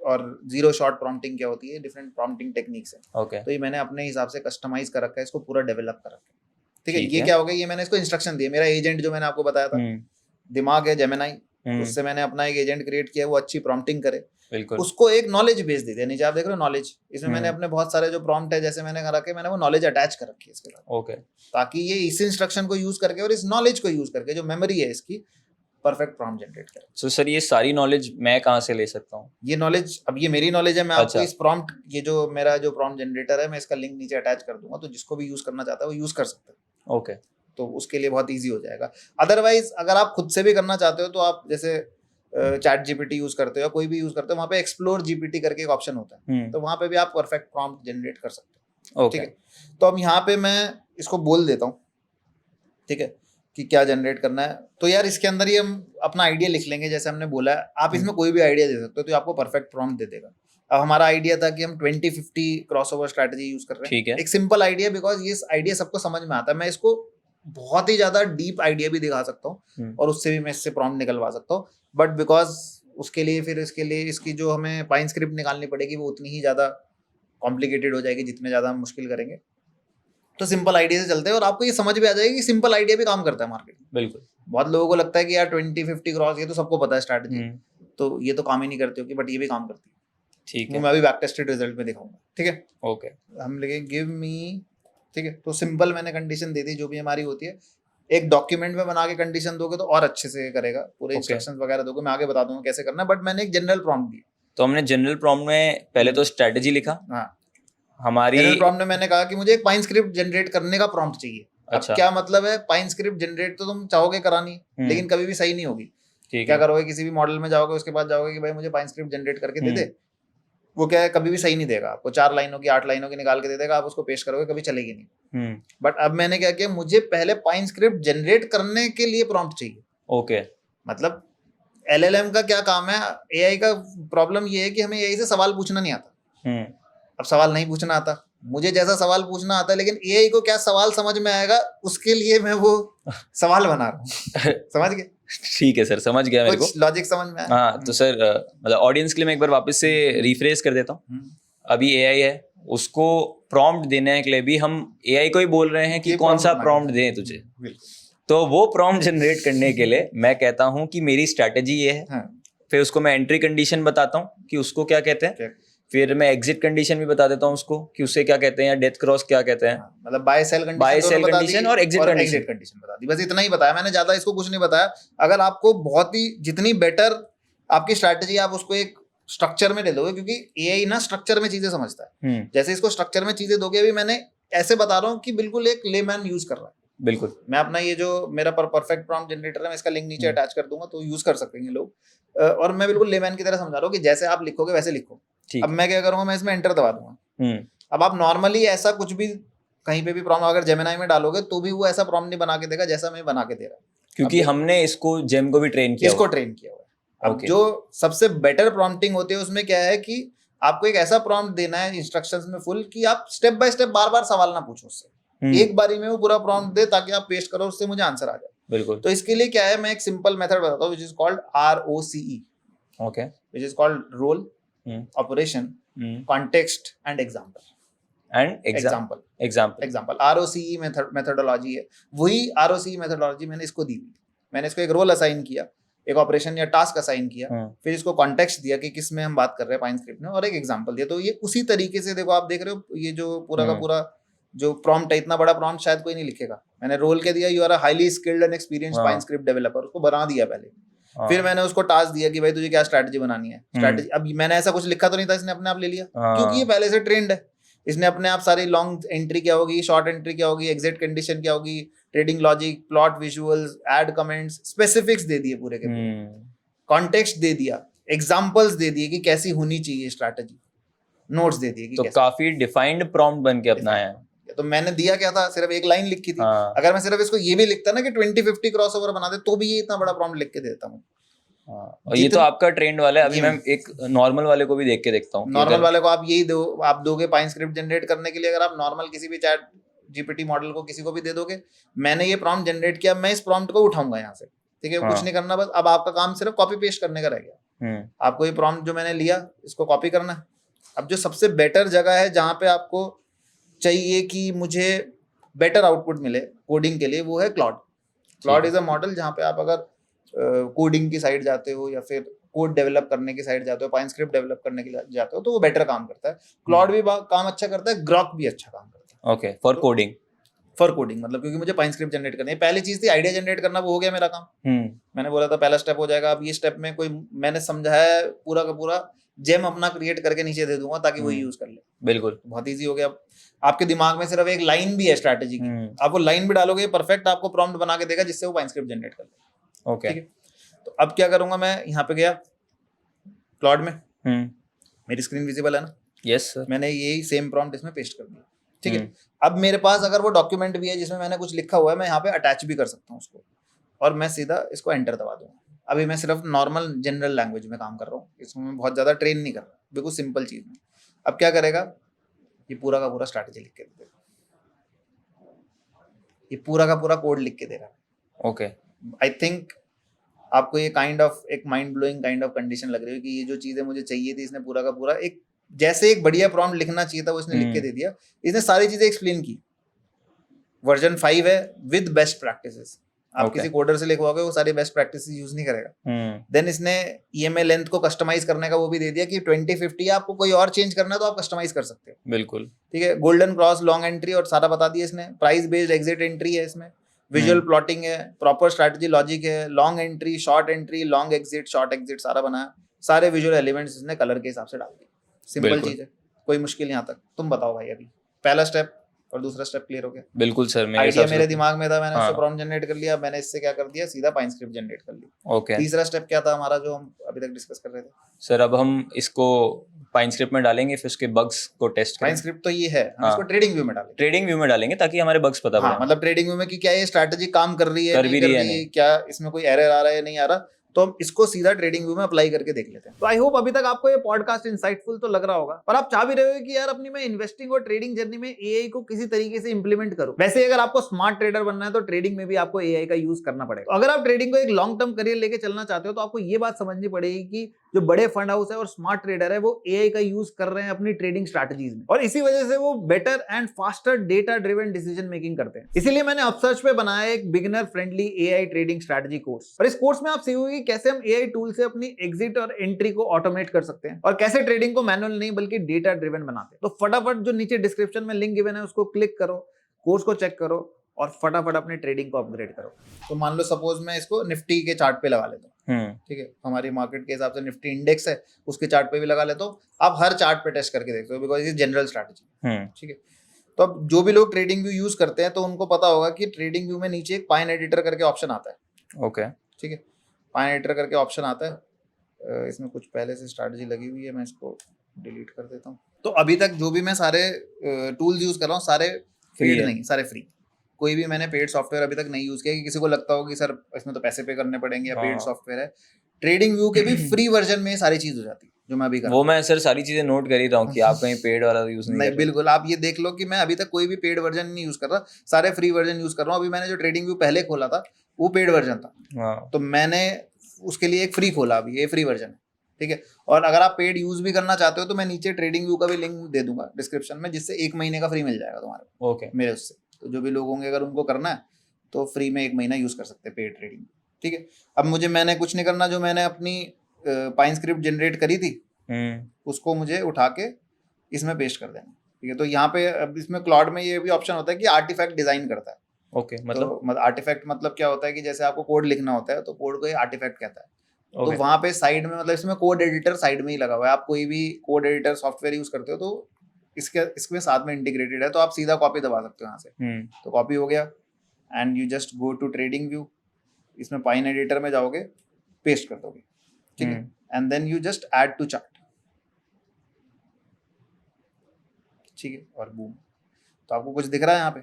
और जीरो शॉट प्रॉम्प्टिंग क्या होती है, डिफरेंट प्रॉम्प्टिंग टेक्निक्स है। तो ये मैंने अपने हिसाब से कस्टमाइज कर रखा है, इसको पूरा डेवलप कर रखा है। ठीक है, ये क्या हो गया, ये मैंने इसको इंस्ट्रक्शन दिए। मेरा एजेंट जो मैंने आपको बताया था, दिमाग है जेमिनाई, उससे मैंने अपना एक एजेंट क्रिएट किया, वो अच्छी प्रॉम्प्टिंग करे। बिल्कुल। उसको एक नॉलेज बेस दे दिया। नीचे आप देख रहे हो नॉलेज, इसमें मैंने अपने बहुत सारे जो प्रॉम्प्ट है जैसे मैंने कर रखे, मैंने वो नॉलेज अटैच कर रखी है इसके साथ, ओके, ताकि ये इस इंस्ट्रक्शन को यूज करके और इस नॉलेज को यूज करके जो मेमोरी है इसकी परफेक्ट प्रॉम्प्ट जनरेट करे। सो सर ये सारी नॉलेज मैं कहाँ से ले सकता हूँ? ये नॉलेज, अब ये मेरी नॉलेज है, मैं आपको अच्छा। इस प्रॉम्प्ट, ये जो मेरा जो प्रॉम्प्ट जनरेटर है मैं इसका लिंक नीचे अटैच कर दूंगा, तो जिसको भी यूज करना चाहता है वो यूज कर सकता है। ओके, तो उसके लिए बहुत इजी हो जाएगा। अदरवाइज अगर आप खुद से भी करना चाहते हो तो आप जैसे चैट जीपीटी यूज करते हो या कोई भी यूज करते हो, वहाँ पे एक्सप्लोर जीपीटी करके एक ऑप्शन होता है, तो वहाँ पे भी आप परफेक्ट प्रॉम्प्ट जनरेट कर सकते हो। ठीक है, तो अब यहाँ पे मैं इसको बोल देता हूँ, ठीक है, कि क्या जनरेट करना है। तो यार इसके अंदर ही हम अपना आइडिया लिख लेंगे, जैसे हमने बोला है आप इसमें कोई भी आइडिया दे सकते हो, तो आपको परफेक्ट प्रॉम्प्ट दे देगा। अब हमारा आइडिया था कि हम 20-50 क्रॉसओवर स्ट्रैटेजी यूज कर रहे हैं। ठीक है। एक सिंपल आइडिया, बिकॉज ये आइडिया सबको समझ में आता है। मैं इसको बहुत ही ज्यादा डीप आइडिया भी दिखा सकता हूँ और उससे भी मैं इससे प्रॉम्प्ट निकलवा सकता हूँ, बट बिकॉज उसके लिए फिर इसके लिए इसकी जो हमें पाइन स्क्रिप्ट निकालनी पड़ेगी वो उतनी ही ज्यादा कॉम्प्लिकेटेड हो जाएगी जितने ज्यादा हम मुश्किल करेंगे। तो सिंपल आइडिया से चलते हैं और आपको ये समझ में आ जाएगी कि सिंपल आइडिया भी काम करता है मार्केट में। बिल्कुल। बहुत लोगों को लगता है कि यार 20-50 क्रॉस ये तो सबको पता है स्ट्रैटेजी, तो ये तो काम ही नहीं करती होगी, बट ये भी काम करती है। ठीक वो है, मैं अभी बैक टेस्टेड रिजल्ट में दिखाऊंगा। ठीक है, ओके, हम लिखेंगे गिव मी, ठीक है, तो सिंपल मैंने कंडीशन दे दी जो भी हमारी होती है। एक डॉक्यूमेंट में बना के कंडीशन दोगे तो और अच्छे से करेगा, पूरे इंस्ट्रक्शंस वगैरह दोगे, मैं आगे बता दूंगा कैसे करना है, बट मैंने एक जनरल प्रॉम्प्ट दिया। तो हमने जनरल प्रॉम्प्ट में पहले तो स्ट्रेटजी लिखा, हाँ, हमारी जनरल प्रॉम्प्ट में मैंने कहा कि मुझे एक पाइन स्क्रिप्ट जनरेट करने का प्रॉम्प्ट चाहिए। अच्छा। अब क्या मतलब है, पाइन स्क्रिप्ट जनरेट तो तुम चाहोगे करानी, लेकिन कभी भी सही नहीं होगी। क्या करोगे, किसी भी मॉडल में जाओगे, उसके बाद जाओगे कि भाई मुझे पाइन स्क्रिप्ट जनरेट करके दे दे, वो क्या है कभी भी सही नहीं देगा आपको। 4 लाइनों की 8 लाइनों की निकाल के दे देगा, आप उसको पेश करोगे कभी चलेगी नहीं। बट अब मैंने क्या किया, मुझे पहले पाइन स्क्रिप्ट जनरेट करने के लिए प्रॉम्प्ट चाहिए। ओके, मतलब एलएलएम का क्या काम है, एआई का प्रॉब्लम ये है कि हमें एआई से सवाल पूछना नहीं आता। अब सवाल नहीं पूछना आता, मुझे जैसा सवाल पूछना आता है, लेकिन एआई को क्या सवाल समझ में आएगा उसके लिए मैं वो सवाल बना रहा हूँ। समझ गए? ठीक है सर, समझ गया मेरे को, लॉजिक समझ में आया। हाँ। तो सर मतलब ऑडियंस के लिए मैं एक बार वापस से रिफ्रेश कर देता हूँ। अभी एआई है, उसको प्रॉम्प्ट देने के लिए भी हम एआई को ही बोल रहे हैं कि कौन सा प्रॉम्प्ट दें तुझे। तो वो प्रॉम्प्ट जनरेट करने के लिए मैं कहता हूँ कि मेरी स्ट्रैटेजी ये है, फिर उसको मैं एंट्री कंडीशन बताता हूँ कि उसको क्या कहते हैं, फिर मैं एग्जिट कंडीशन भी बता देता हूँ उसको कि उसे क्या कहते हैं, या डेथ क्रॉस क्या कहते हैं। मतलब बाय सेल कंडीशन और एग्जिट कंडीशन बता दी, बस इतना ही बताया मैंने, ज्यादा इसको कुछ नहीं बताया। अगर आपको बहुत ही जितनी बेटर आपकी स्ट्रैटेजी, आप उसको एक स्ट्रक्चर में ले लोगे, क्योंकि एआई ना स्ट्रक्चर में चीजें समझता है। जैसे इसको स्ट्रक्चर में चीजें दोगे, अभी मैंने ऐसे बता रहा हूँ कि बिल्कुल एक लेमैन यूज कर रहा है। बिल्कुल, मैं अपना ये जो मेरा परफेक्ट प्रॉम्प्ट जनरेटर है, मैं इसका लिंक नीचे अटैच कर दूंगा, तो यूज कर सकेंगे लोग। और मैं बिल्कुल लेमैन की तरह समझा रहा हूँ कि जैसे आप लिखोगे वैसे लिखो। अब मैं क्या करूंगा, मैं इसमें एंटर दबा दूंगा। अब आप नॉर्मली ऐसा कुछ भी कहीं पे भी प्रॉम्प्ट अगर जेमिनी में डालोगे तो भी वो ऐसा प्रॉम्प्ट नहीं बना के देगा जैसा मैं बना के दे रहा हूँ, क्योंकि हमने इसको जेम को भी ट्रेन किया, इसको ट्रेन किया हुआ है। अब जो सबसे बेटर प्रॉम्प्टिंग होती है उसमें क्या है कि आपको एक ऐसा प्रॉम्प्ट देना है इंस्ट्रक्शंस में फुल कि आप स्टेप बाय स्टेप बार बार सवाल ना पूछो उससे, एक बारी में वो पूरा प्रॉम्प्ट दे ताकि आप पेस्ट करो, उससे मुझे आंसर आ जाए। बिल्कुल। तो इसके लिए क्या है, मैं एक सिंपल मेथड बताता हूँ which is called ROCE, okay, which is called role, operation, context and example. Example ROCE methodology है। वही ROCE मेथोडोलॉजी मैंने इसको दी हुई। मैंने इसको एक रोल असाइन किया, एक ऑपरेशन या टास्क असाइन किया, फिर इसको कॉन्टेक्स्ट दिया कि किस में हम बात कर रहे हैं पाइन स्क्रिप्ट में, और एक एग्जांपल दिया। तो ये उसी तरीके से, देखो आप देख रहे हो, ये जो पूरा का पूरा जो प्रॉम्प्ट है, इतना बड़ा प्रॉम्प्ट शायद कोई नहीं लिखेगा। मैंने रोल के दिया, you are a highly skilled and experienced Pine Script developer, उसको बना दिया पहले। फिर मैंने उसको टास्क दिया कि भाई तुझे क्या स्ट्रैटेजी बनानी है। स्ट्रैटेजी अब मैंने ऐसा कुछ लिखा तो नहीं था, इसने अपने आप ले लिया, क्योंकि ये पहले से ट्रेंड है। इसने अपने आप सारी लॉन्ग एंट्री क्या होगी, शॉर्ट एंट्री क्या होगी, एग्जिट कंडीशन क्या होगी, trading logic, plot visuals, add comments, specifics दे दिए पूरे के पूरे, कॉन्टेक्स्ट दे दिया, एग्जांपल्स दे दिए कि कैसी होनी चाहिए स्ट्रैटेजी, नोट्स दे दिए कि तो काफी डिफाइंड प्रॉम्प्ट बन के अपना है। तो मैंने दिया क्या था, सिर्फ एक लाइन लिखी थी। अगर मैं सिर्फ इसको ये भी लिखता ना कि 20-50 क्रॉसओवर बना दे, तो भी ये इतना बड़ा प्रॉम्प्ट लिख के देता हूँ। और ये तो आपका ट्रेंड वाला है। अभी मैं एक नॉर्मल वाले को भी देख के देखता हूँ। नॉर्मल वाले को आप यही दो, आप दोगे पाइन स्क्रिप्ट जनरेट करने के लिए, अगर आप नॉर्मल किसी भी चैट जीपीटी मॉडल को किसी को भी दे दोगे, मैंने ये प्रॉम्प्ट जनरेट किया, मैं इस प्रॉम्प्ट को उठाऊंगा यहाँ से, ठीक है, कुछ नहीं करना, बस अब आपका काम सिर्फ कॉपी पेस्ट करने का रह गया। आपको ये प्रॉम्प्ट जो मैंने लिया, इसको कॉपी करना है। अब जो सबसे बेटर जगह है जहाँ पे आपको चाहिए कि मुझे बेटर आउटपुट मिले कोडिंग के लिए, वो है Claude. Claude is a model जहाँ पे आप अगर कोडिंग की साइड जाते हो या फिर कोड डेवलप करने की साइड जाते हो, पाइन स्क्रिप्ट डेवलप करने के लिए जाते हो, तो वो बेटर काम करता है। क्लॉड भी काम अच्छा करता है, ग्रॉक भी अच्छा काम करता है। Okay, for coding. For coding मतलब क्योंकि मुझे पाइन स्क्रिप्ट जनरेट करनी है। पहली चीज थी आइडिया जनरेट करना, वो हो गया मेरा काम। मैंने बोला था पहला स्टेप हो जाएगा। अब ये स्टेप में कोई मैंने समझाया है पूरा का पूरा, जेम अपना क्रिएट करके नीचे दे दूंगा ताकि वही यूज कर ले। बिल्कुल, बहुत इजी हो गया। आपके दिमाग में सिर्फ एक लाइन भी है स्ट्रैटेजी की, आप वो लाइन भी डालोगे, परफेक्ट आपको प्रॉम्प्ट बना के देगा जिससे वो पाइन स्क्रिप्ट जनरेट कर ले। ओके, ठीक है, तो अब क्या करूंगा मैं, यहाँ पे गया क्लॉड में, मेरी स्क्रीन विजिबल है ना? Yes sir. मैंने यही सेम प्रॉम्प्ट इसमें पेस्ट कर दिया। ठीक है, अब मेरे पास अगर वो डॉक्यूमेंट भी है जिसमें मैंने कुछ लिखा हुआ है, मैं यहाँ पे अटैच भी कर सकता हूँ उसको, और मैं सीधा इसको एंटर दबा दूंगा। अभी मैं सिर्फ नॉर्मल जनरल लैंग्वेज में काम कर रहा हूँ, इसमें मैं बहुत ज़्यादा ट्रेन नहीं कर रहा, बिल्कुल सिंपल चीज़ में। अब क्या करेगा, ये पूरा का पूरा स्ट्रैटेजी लिख के देगा, ये पूरा का पूरा कोड लिख के देगा। ओके, आई थिंक आपको ये काइंड ऑफ एक mind blowing kind of condition लग रही है कि ये जो चीज़ें मुझे चाहिए थी, इसने पूरा का पूरा एक जैसे एक बढ़िया प्रॉम्प्ट लिखना चाहिए था वो इसने लिख के दे दिया। इसने सारी चीज़ें एक्सप्लेन की। वर्जन 5 है विद बेस्ट प्रैक्टिसेस। आप किसी कोडर से लिखवाओगे वो सारी बेस्ट प्रैक्टिसेस यूज नहीं करेगा। देन इसने ईएमएल लेंथ को कस्टमाइज करने का वो भी दे दिया कि 2050 आपको कोई और चेंज करना है तो आप कस्टमाइज कर सकते हो। बिल्कुल, ठीक है, गोल्डन क्रॉस, लॉन्ग एंट्री और सारा बता दिया इसने। प्राइस बेस्ड एग्जिट एंट्री है इसमें, विजुअल प्लॉटिंग है, प्रॉपर स्ट्रैटेजी लॉजिक है, long entry, short entry, long exit, short exit सारा बनाया। सारे विजुअल एलिमेंट्स इसने कलर के हिसाब से डाल दिए। सिंपल चीज है, कोई मुश्किल यहाँ तक। तुम बताओ भाई, अभी पहला स्टेप और दूसरा स्टेप क्लियर हो गया? बिल्कुल सर, आइडिया मेरे दिमाग में था, मैंने उससे प्रॉम्प्ट जनरेट कर लिया, मैंने इससे क्या कर दिया, सीधा पाइन स्क्रिप्ट जनरेट कर ली। ओके, तीसरा स्टेप क्या था हमारा जो हम अभी तक डिस्कस कर रहे थे? सर अब हम इसको पाइन स्क्रिप्ट में डालेंगे, फिर उसके बग्स को टेस्ट करेंगे। पाइन स्क्रिप्ट तो ये है, हम इसको ट्रेडिंग व्यू में डालेंगे। ट्रेडिंग व्यू में डालेंगे ताकि हमारे बग्स पता पड़े। मतलब ट्रेडिंग व्यू में कि क्या ये स्ट्रैटेजी काम कर रही है, नहीं कर रही है, क्या इसमें कोई एरर आ रहा है, नहीं आ रहा, तो हम इसको सीधा ट्रेडिंग व्यू में अप्लाई करके देख लेते हैं। तो आई होप अभी तक आपको ये पॉडकास्ट इंसाइटफुल तो लग रहा होगा, पर आप चाह भी रहे हो कि यार अपनी मैं इन्वेस्टिंग और ट्रेडिंग जर्नी में एआई को किसी तरीके से इंप्लीमेंट करूं। वैसे अगर आपको स्मार्ट ट्रेडर बनना है तो ट्रेडिंग में भी आपको एआई का यूज करना पड़ेगा। तो अगर आप ट्रेडिंग को एक लॉन्ग टर्म करियर लेके चलना चाहते हो तो आपको ये बात समझनी पड़ेगी कि जो बड़े फंड हाउस है और स्मार्ट ट्रेडर है वो एआई का यूज कर रहे हैं अपनी ट्रेडिंग स्ट्रैटेजीज में, और इसी वजह से वो better and faster data driven decision making करते हैं। इसीलिए मैंने अपसर्च पे बनाया एक beginner friendly AI trading strategy course, और इस कोर्स में आप सीखोगे कैसे हम एआई टूल से अपनी एग्जिट और एंट्री को ऑटोमेट कर सकते हैं, और कैसे ट्रेडिंग को मैनुअल नहीं बल्कि डेटा ड्रिवन बनाते हैं। तो फटाफट जो नीचे डिस्क्रिप्शन में लिंक गिवन है उसको क्लिक करो, कोर्स को चेक करो और फटाफट अपनी ट्रेडिंग को अपग्रेड करो। तो मान लो सपोज मैं इसको निफ्टी के चार्ट पे लगा लेता हूँ, ठीक है, हमारी मार्केट के हिसाब से निफ्टी इंडेक्स है, उसके चार्ट पे भी लगा लेता हूँ। आप हर चार्ट पे टेस्ट करके देखते हो बिकॉज ये जनरल स्ट्रैटेजी। ठीक है, तो अब जो भी लोग ट्रेडिंग व्यू यूज करते हैं तो उनको पता होगा कि ट्रेडिंग व्यू में नीचे एक पाइन एडिटर करके ऑप्शन आता है। ओके, ठीक है, पाइन एडिटर करके ऑप्शन आता है। इसमें कुछ पहले से स्ट्रैटेजी लगी हुई है, मैं इसको डिलीट कर देता हूँ। तो अभी तक जो भी मैं सारे टूल्स यूज कर रहा हूँ सारे पेड नहीं, सारे फ्री। कोई भी मैंने पेड सॉफ्टवेयर अभी तक नहीं यूज किया कि किसी को लगता हो कि सर इसमें तो पैसे पे करने पड़ेंगे या पेड सॉफ्टवेयर है। ट्रेडिंग व्यू के भी फ्री वर्जन में सारी चीज हो जाती है जो मैं अभी कर रहा हूं। वो मैं सर सारी चीजें नोट कर ही रहा हूँ कि आप कहीं पेड वाला यूज नहीं कर रहे। बिल्कुल, आप ये देख लो कि मैं अभी तक कोई भी पेड वर्जन नहीं यूज कर रहा, सारे फ्री वर्जन यूज कर रहा हूँ। अभी मैंने जो ट्रेडिंग व्यू पहले खोला था वो पेड वर्जन था, तो मैंने उसके लिए एक फ्री खोला, अभी ये फ्री वर्जन है। ठीक है, और अगर आप पेड यूज भी करना चाहते हो तो मैं नीचे ट्रेडिंग व्यू का भी लिंक दे दूंगा डिस्क्रिप्शन में, जिससे 1 महीने का फ्री मिल जाएगा तुम्हारे। ओके, मेरे उससे तो जो भी लोग होंगे अगर उनको करना है तो फ्री में 1 महीना यूज कर सकते हैं पेड ट्रेडिंग। ठीक है, अब मैंने कुछ नहीं करना, जो मैंने अपनी पाइन स्क्रिप्ट जनरेट करी थी उसको मुझे उठा के इसमें पेस्ट कर देना। ठीक है, तो यहाँ पे अब इसमें क्लॉड में ये भी ऑप्शन होता है कि आर्टिफैक्ट डिजाइन करता है। ओके, मतलब आर्टिफैक्ट मतलब क्या होता है कि जैसे आपको कोड लिखना होता है तो कोड को आर्टिफैक्ट कहता है। तो वहाँ पे साइड में मतलब इसमें कोड एडिटर साइड में ही लगा हुआ है। आप कोई भी कोड एडिटर सॉफ्टवेयर यूज करते हो तो इसके साथ में इंटीग्रेटेड है, तो आप सीधा कॉपी दबा सकते हो यहाँ से। तो कॉपी हो गया and you just go to TradingView, इसमें पाइन एडिटर में जाओगे, पेस्ट कर दोगे। ठीक है, and then you just add to chart. ठीक है, और बूम, तो आपको कुछ दिख रहा है यहाँ पे?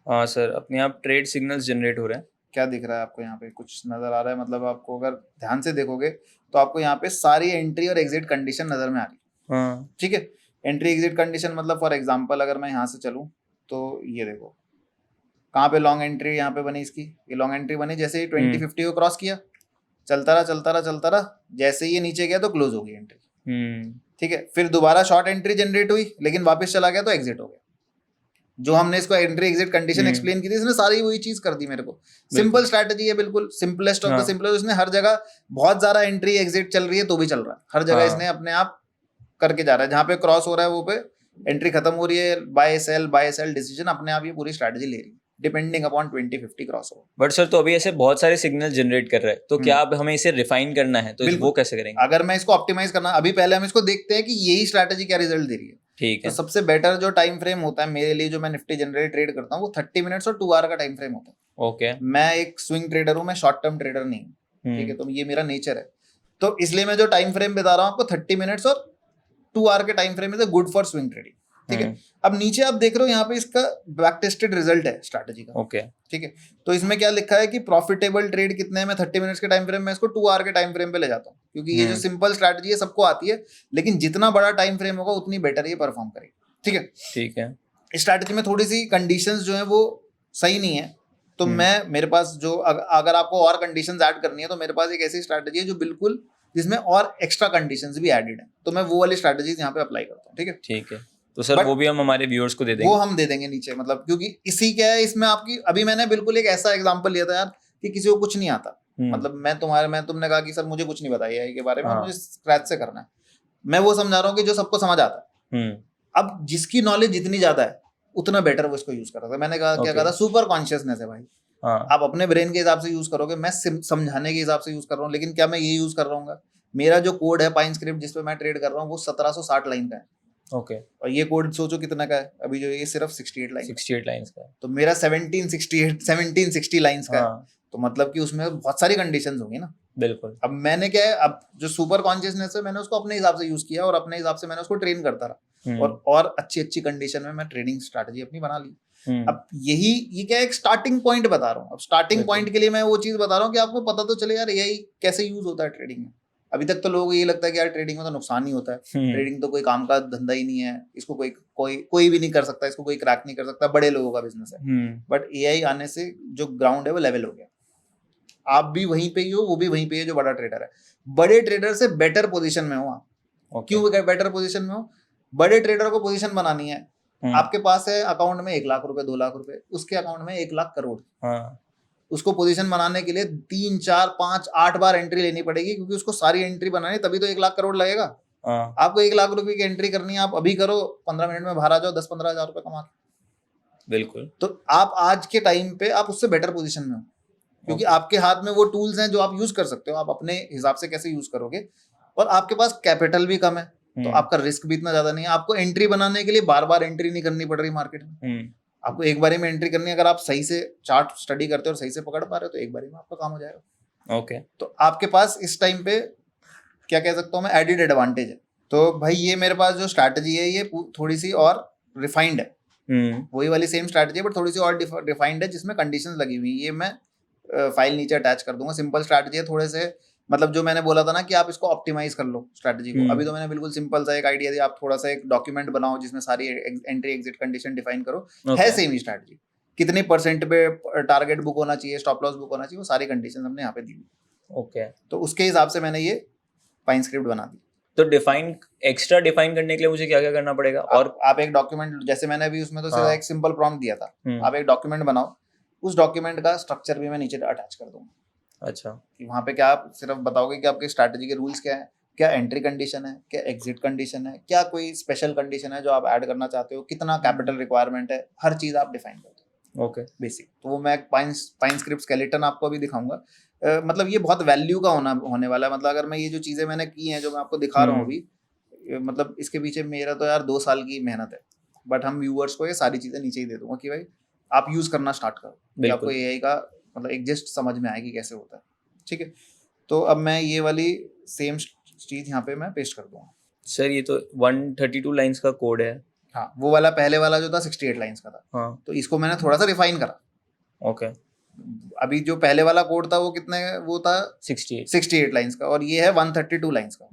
हाँ सर, अपने आप ट्रेड सिग्नल्स जनरेट हो रहे हैं। क्या दिख रहा है आपको यहाँ पे? कुछ नजर आ रहा है? मतलब आपको अगर ध्यान से देखोगे तो आपको यहाँ पे सारी एंट्री और एग्जिट कंडीशन नजर में आ रही है। हाँ, ठीक है, एंट्री एग्जिट कंडीशन मतलब फॉर एग्जांपल अगर मैं यहाँ से चलूँ तो ये देखो कहाँ पे लॉन्ग एंट्री यहाँ पे बनी इसकी। ये लॉन्ग एंट्री बनी जैसे ही 2050 को क्रॉस किया, चलता रहा, जैसे ही ये नीचे गया तो क्लोज हो गई एंट्री। ठीक है, फिर दोबारा शॉर्ट एंट्री जनरेट हुई लेकिन वापस चला गया तो एग्जिट हो गया। जो हमने इसको एंट्री एग्जिट कंडीशन हम्म। एक्सप्लेन की थी, इसने सारी वही चीज कर दी मेरे को। सिंपल स्ट्रैटेजी है, बिल्कुल सिंपलेस्ट ऑफ द हाँ। सिंपलेस्ट। उसने हर जगह बहुत ज्यादा एंट्री एग्जिट चल रही है तो भी चल रहा है, हर जगह हाँ। इसने अपने आप करके जा रहा है। जहाँ पे क्रॉस हो रहा है वो पे एंट्री खत्म हो रही है, बाय सेल डिसीजन अपने आप ये पूरी स्ट्रैटेजी ले रही है, डिपेंडिंग अपॉन 20-50 क्रॉस हो। बट सर तो अभी ऐसे बहुत सारे सिग्नल जनरेट कर रहा है, तो क्या अब हमें इसे रिफाइन करना है तो बिल्कुल। वो कैसे करेंगे? अगर मैं इसको ऑप्टिमाइज करना, अभी पहले हम इसको देखते हैं कि यही स्ट्रैटेजी क्या रिजल्ट दे रही है। ठीक तो है। सबसे बेटर जो टाइम फ्रेम होता है मेरे लिए, जो मैं निफ्टी जनरली ट्रेड करता हूँ, वो 30 मिनट्स और 2 आवर का टाइम फ्रेम होता है। ओके। मैं एक स्विंग ट्रेडर हूँ, मैं शॉर्ट टर्म ट्रेडर नहीं हूँ, ठीक है, तो ये मेरा नेचर है। तो इसलिए मैं जो टाइम फ्रेम बता रहा हूँ आपको, 30 मिनट्स और 2 आवर के time frame is good for swing trading, ठीक है। अब नीचे आप देख रहे हो यहाँ पे इसका बैक टेस्टेड रिजल्ट है स्ट्रैटेजी का, ओके। ठीक है। तो इसमें क्या लिखा है कि प्रॉफिटेबल ट्रेड कितने में 30 मिनट्स के टाइम फ्रेम में, इसको 2 आवर के टाइम फ्रेम पे ले जाता हूँ, क्योंकि ये जो सिंपल स्ट्रैटेजी है सबको आती है, लेकिन जितना बड़ा टाइम फ्रेम होगा उतनी बेटर ये परफॉर्म करेगी, ठीक है। ठीक है। इस स्ट्रैटेजी में थोड़ी सी कंडीशंस जो है वो सही नहीं है, तो मेरे पास जो अगर आपको और कंडीशंस ऐड करनी है तो मेरे पास एक ऐसी स्ट्रैटेजी है जो बिल्कुल जिसमें और एक्स्ट्रा कंडीशंस भी एडेड है, तो मैं वो वाली स्ट्रैटेजीज यहाँ पे अप्लाई करता हूँ, ठीक है। ठीक है, तो सर वो भी हम हमारे व्यूअर्स को दे देंगे। वो हम दे देंगे नीचे, मतलब क्योंकि इसी क्या है इसमें आपकी, अभी मैंने बिल्कुल एक ऐसा एग्जांपल लिया था यार कि किसी को कुछ नहीं आता, मतलब तुमने कहा कि सर मुझे कुछ नहीं बताइए AI के बारे में, मुझे स्क्रैच से करना है, मैं वो समझा रहा हूँ कि जो सबको समझ आता है। अब जिसकी नॉलेज जितनी ज्यादा है उतना बेटर वो इसको यूज कर रहा था। मैंने कहा क्या कहा था, सुपर कॉन्शियसनेस है भाई। आप अपने ब्रेन के हिसाब से यूज करोगे, मैं समझाने के हिसाब से यूज कर रहा हूँ, लेकिन क्या मैं ये यूज कर रहा हूँ? मेरा जो कोड है पाइन स्क्रिप्ट जिसपे मैं ट्रेड कर रहा हूँ वो 1760 लाइन का है, ओके। और ये कोड सोचो कितना का है, अभी जो ये सिर्फ 68 लाइंस का है, तो मेरा 1760 लाइंस का है, तो मतलब कि उसमें बहुत सारी कंडीशंस होंगी ना। बिल्कुल। अब मैंने क्या है, अब जो सुपर कॉन्शियसनेस है मैंने उसको अपने हिसाब से यूज किया और अपने हिसाब से मैंने उसको ट्रेन करता रहा, और अच्छी कंडीशन में मैं ट्रेडिंग स्ट्रैटेजी अपनी बना ली। अब ये क्या एक स्टार्टिंग पॉइंट बता रहा हूँ। अब स्टार्टिंग पॉइंट के लिए मैं वो चीज बता रहा हूँ कि आपको पता तो चले यार AI कैसे यूज होता है ट्रेडिंग में। अभी तक तो लोगों को ये लगता है कि यार ट्रेडिंग में तो नुकसान ही होता है, ट्रेडिंग तो कोई काम का धंधा ही नहीं है, इसको कोई भी नहीं कर सकता, इसको कोई क्रैक नहीं कर सकता, बड़े लोगों का बिजनेस है। बट AI आने से जो ग्राउंड है वो लेवल हो गया, आप भी वहीं पे ही हो, वो भी वहीं पे है जो बड़ा ट्रेडर है। बड़े ट्रेडर से बेटर पोजीशन में हो आप। क्यों बेटर पोजीशन में हो? बड़े ट्रेडर को पोजीशन बनानी है, आपके पास है अकाउंट में 1 लाख रुपए 2 लाख रुपए, उसके अकाउंट में 1 लाख करोड़। उसको पोजीशन बनाने के लिए 3 4 5 8 बार एंट्री लेनी पड़ेगी, क्योंकि उसको सारी एंट्री बनानी तभी तो 1 लाख करोड़ लगेगा। आपको 1 लाख रुपए की एंट्री करनी है, आप अभी करो, 15 मिनट में बाहर आ जाओ 10-15 हजार रुपए कमा के। बिल्कुल। तो आप आज के टाइम पे आप उससे बेटर पोजीशन में हो, क्योंकि आपके हाथ में वो टूल्स हैं जो आप यूज कर सकते हो। आप अपने हिसाब से कैसे यूज करोगे, और आपके पास कैपिटल भी कम है, तो आपका रिस्क भी इतना ज्यादा नहीं है। आपको एंट्री बनाने के लिए बार बार एंट्री नहीं करनी पड़ रही मार्केट में, आपको एक बारी में एंट्री करनी है। अगर आप सही से चार्ट स्टडी करते हो और सही से पकड़ पा रहे हो तो एक बारी में आपका काम हो जाएगा। ओके। तो आपके पास इस टाइम पे क्या कह सकता हूँ मैं, एडिड एडवांटेज है। तो भाई ये मेरे पास जो स्ट्रैटेजी है ये थोड़ी सी और रिफाइंड है, वही वाली सेम स्ट्रैटेजी है बट थोड़ी सी और रिफाइंड है, जिसमें कंडीशंस लगी हुई है। ये मैं फाइल नीचे अटैच कर दूंगा। सिंपल स्ट्रैटेजी है, थोड़े से मतलब जो मैंने बोला था ना कि आप इसको ऑप्टिमाइज कर लो स्ट्रैटेजी को, अभी तो मैंने बिल्कुल सिंपल सा एक आइडिया दिया। आप थोड़ा सा एक डॉक्यूमेंट बनाओ जिसमें सारी एंट्री एग्जिट कंडीशन डिफाइन करो। है सेम ही स्ट्रैटेजी, कितनी % पे टारगेट बुक होना चाहिए, स्टॉप लॉस बुक होना चाहिए, वो सारी कंडीशन हमने यहाँ पे दी। ओके। तो उसके हिसाब से मैंने ये पाइन स्क्रिप्ट बना दी। तो एक्स्ट्रा डिफाइन करने के लिए मुझे क्या क्या करना पड़ेगा? और आप एक डॉक्यूमेंट, जैसे मैंने अभी उसमें तो सीधा एक सिंपल प्रॉम्प्ट दिया था, आप एक डॉक्यूमेंट बनाओ, उस डॉक्यूमेंट का स्ट्रक्चर भी मैं नीचे अटैच कर दूंगा। अच्छा। कि वहाँ पे क्या आप सिर्फ बताओगे कि आपके स्ट्रैटेजी के रूल्स क्या है, क्या एंट्री कंडीशन है, क्या एग्जिट कंडीशन है, क्या कोई स्पेशल कंडीशन है जो आप ऐड करना चाहते हो, कितना कैपिटल रिक्वायरमेंट है, हर चीज आप डिफाइन करते हो। ओके। बेसिक तो वो मैं पाइन स्क्रिप्ट स्केलेटन आपको अभी दिखाऊंगा। मतलब ये बहुत वैल्यू का होने वाला है। मतलब अगर मैं ये जो चीजें मैंने की हैं जो मैं आपको दिखा रहा हूँ अभी, मतलब इसके पीछे मेरा तो यार 2 साल की मेहनत है, बट हम व्यूअर्स को ये सारी चीजें नीचे ही दे दूंगा कि भाई आप यूज करना स्टार्ट करो, आपको AI का मतलब एक जस्ट समझ में आएगी कैसे होता है। ठीक है, तो अब मैं ये वाली सेम चीज यहाँ पे मैं पेस्ट कर दूंगा। सर ये तो 132 लाइंस का कोड है। हाँ, वो वाला पहले वाला जो था 68 लाइंस का था। हाँ। तो इसको मैंने थोड़ा सा रिफाइन करा। ओके। अभी जो पहले वाला कोड था वो कितने, वो था 68 लाइंस का, और ये है 132 लाइंस का।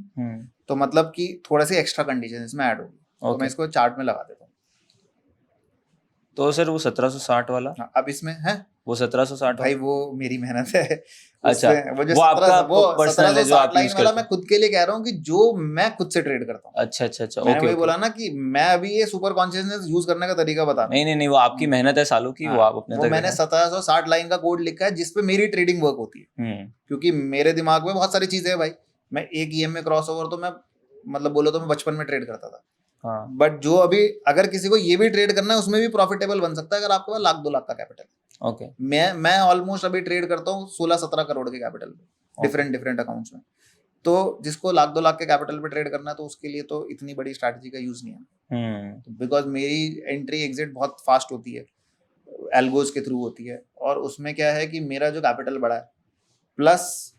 तो मतलब कि थोड़ा सी एक्स्ट्रा कंडीशन इसमें ऐड होगी। तो मैं इसको चार्ट में लगा देता हूँ। तो सर वो 1760 वाला, हाँ, अब इसमें है वो 1760 भाई, वो मेरी मेहनत है। अच्छा, उससे वो जो वो आपका वो पर्सनल है जो आप 1760 लाइन यूज वाला करते मैं हैं। खुद के लिए कह रहा हूँ कि जो मैं खुद से ट्रेड करता हूँ। अच्छा अच्छा अच्छा, मैंने ओके वही ओके। बोला ना कि मैं अभी ये सुपर कॉन्शियसनेस यूज करने का तरीका बता रहा नहीं नहीं नहीं, वो आपकी हूँ। मेहनत है सालों की, वो हाँ, आप अपने वो तक मैंने रखें। 1760 लाइन का कोड लिखा है जिसपे मेरी ट्रेडिंग वर्क होती है, क्योंकि मेरे दिमाग में बहुत सारी चीजें हैं भाई। मैं एक ईएमए क्रॉसओवर तो मैं मतलब बोलो तो मैं बचपन में ट्रेड करता था। हाँ बट जो अभी अगर किसी को ये भी ट्रेड करना है उसमें भी प्रॉफिटेबल बन सकता है अगर आपके पास 1,00,000-2,00,000 का कैपिटल। ओके मैं ऑलमोस्ट अभी ट्रेड करता हूँ 16-17 करोड़ के कैपिटल पे, डिफरेंट डिफरेंट अकाउंट्स में। तो जिसको 1,00,000-2,00,000 के कैपिटल पे ट्रेड करना है तो उसके लिए तो इतनी बड़ी स्ट्रैटेजी का यूज नहीं है, बिकॉज मेरी एंट्री एग्जिट बहुत फास्ट होती है, एल्गोज के थ्रू होती है। और उसमें क्या है कि मेरा जो कैपिटल बड़ा है प्लस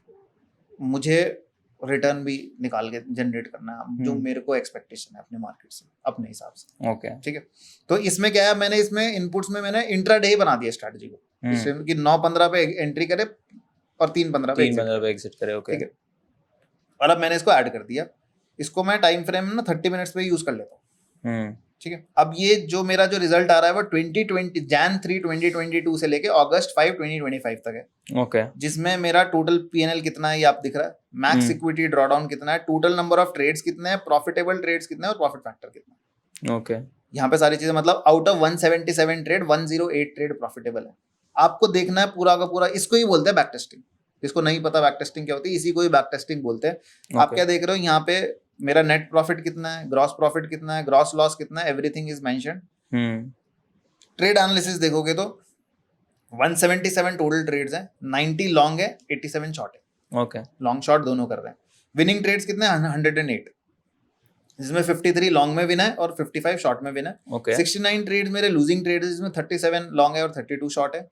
मुझे रिटर्न भी निकाल के जनरेट करना है जो मेरे को एक्सपेक्टेशन है अपने मार्केट से, अपने हिसाब से। ओके ठीक है, तो इसमें क्या है, मैंने इसमें इनपुट्स में मैंने इंट्राडे बना दिया स्ट्रैटेजी को, जिसमें कि 9:15 पे एंट्री करे और 3:15 पे 3:15 पे एग्जिट करे। ओके ठीक है, और अब मैंने इसको ऐड कर दिया। इसको मैं टाइम फ्रेम में ना 30 मिनट्स पे यूज कर लेता हूँ। ठीक है, अब ये जो मेरा जो रिजल्ट आ रहा है वो 2020 Jan 3 2022 से लेके August 5 2025 तक है। ओके जिसमें मेरा टोटल पीएनएल कितना है ये आप दिख रहा है, मैक्स इक्विटी ड्रॉडाउन कितना है, टोटल नंबर ऑफ ट्रेड्स कितने हैं, प्रॉफिटेबल ट्रेड्स कितने हैं और प्रॉफिट फैक्टर कितना है। ओके यहाँ पे सारी चीजें मतलब out of 177 trade 108 trade profitable है। आपको देखना है पूरा का पूरा, इसको ही बोलते हैं बैक टेस्टिंग। जिसको नहीं पता बैक टेस्टिंग क्या होती है, इसी को ही बैक टेस्टिंग बोलते हैं। आप क्या देख रहे हो यहाँ पे, मेरा नेट प्रॉफिट कितना है, ग्रॉस प्रॉफिट कितना है, ग्रॉस लॉस कितना है, everything is mentioned. Trade analysis देखोगे तो 177 टोटल ट्रेड्स हैं, 90 लॉन्ग है, 87 शॉर्ट है। ओके लॉन्ग शॉर्ट दोनों कर रहे हैं। विनिंग ट्रेड्स कितने हैं, 108, जिसमें 53 लॉन्ग में विन है और 55 शॉर्ट में विन है। ओके 69 ट्रेड्स मेरे लूजिंग ट्रेड्स हैं, जिसमें 37 लॉन्ग है और 32 शॉर्ट है।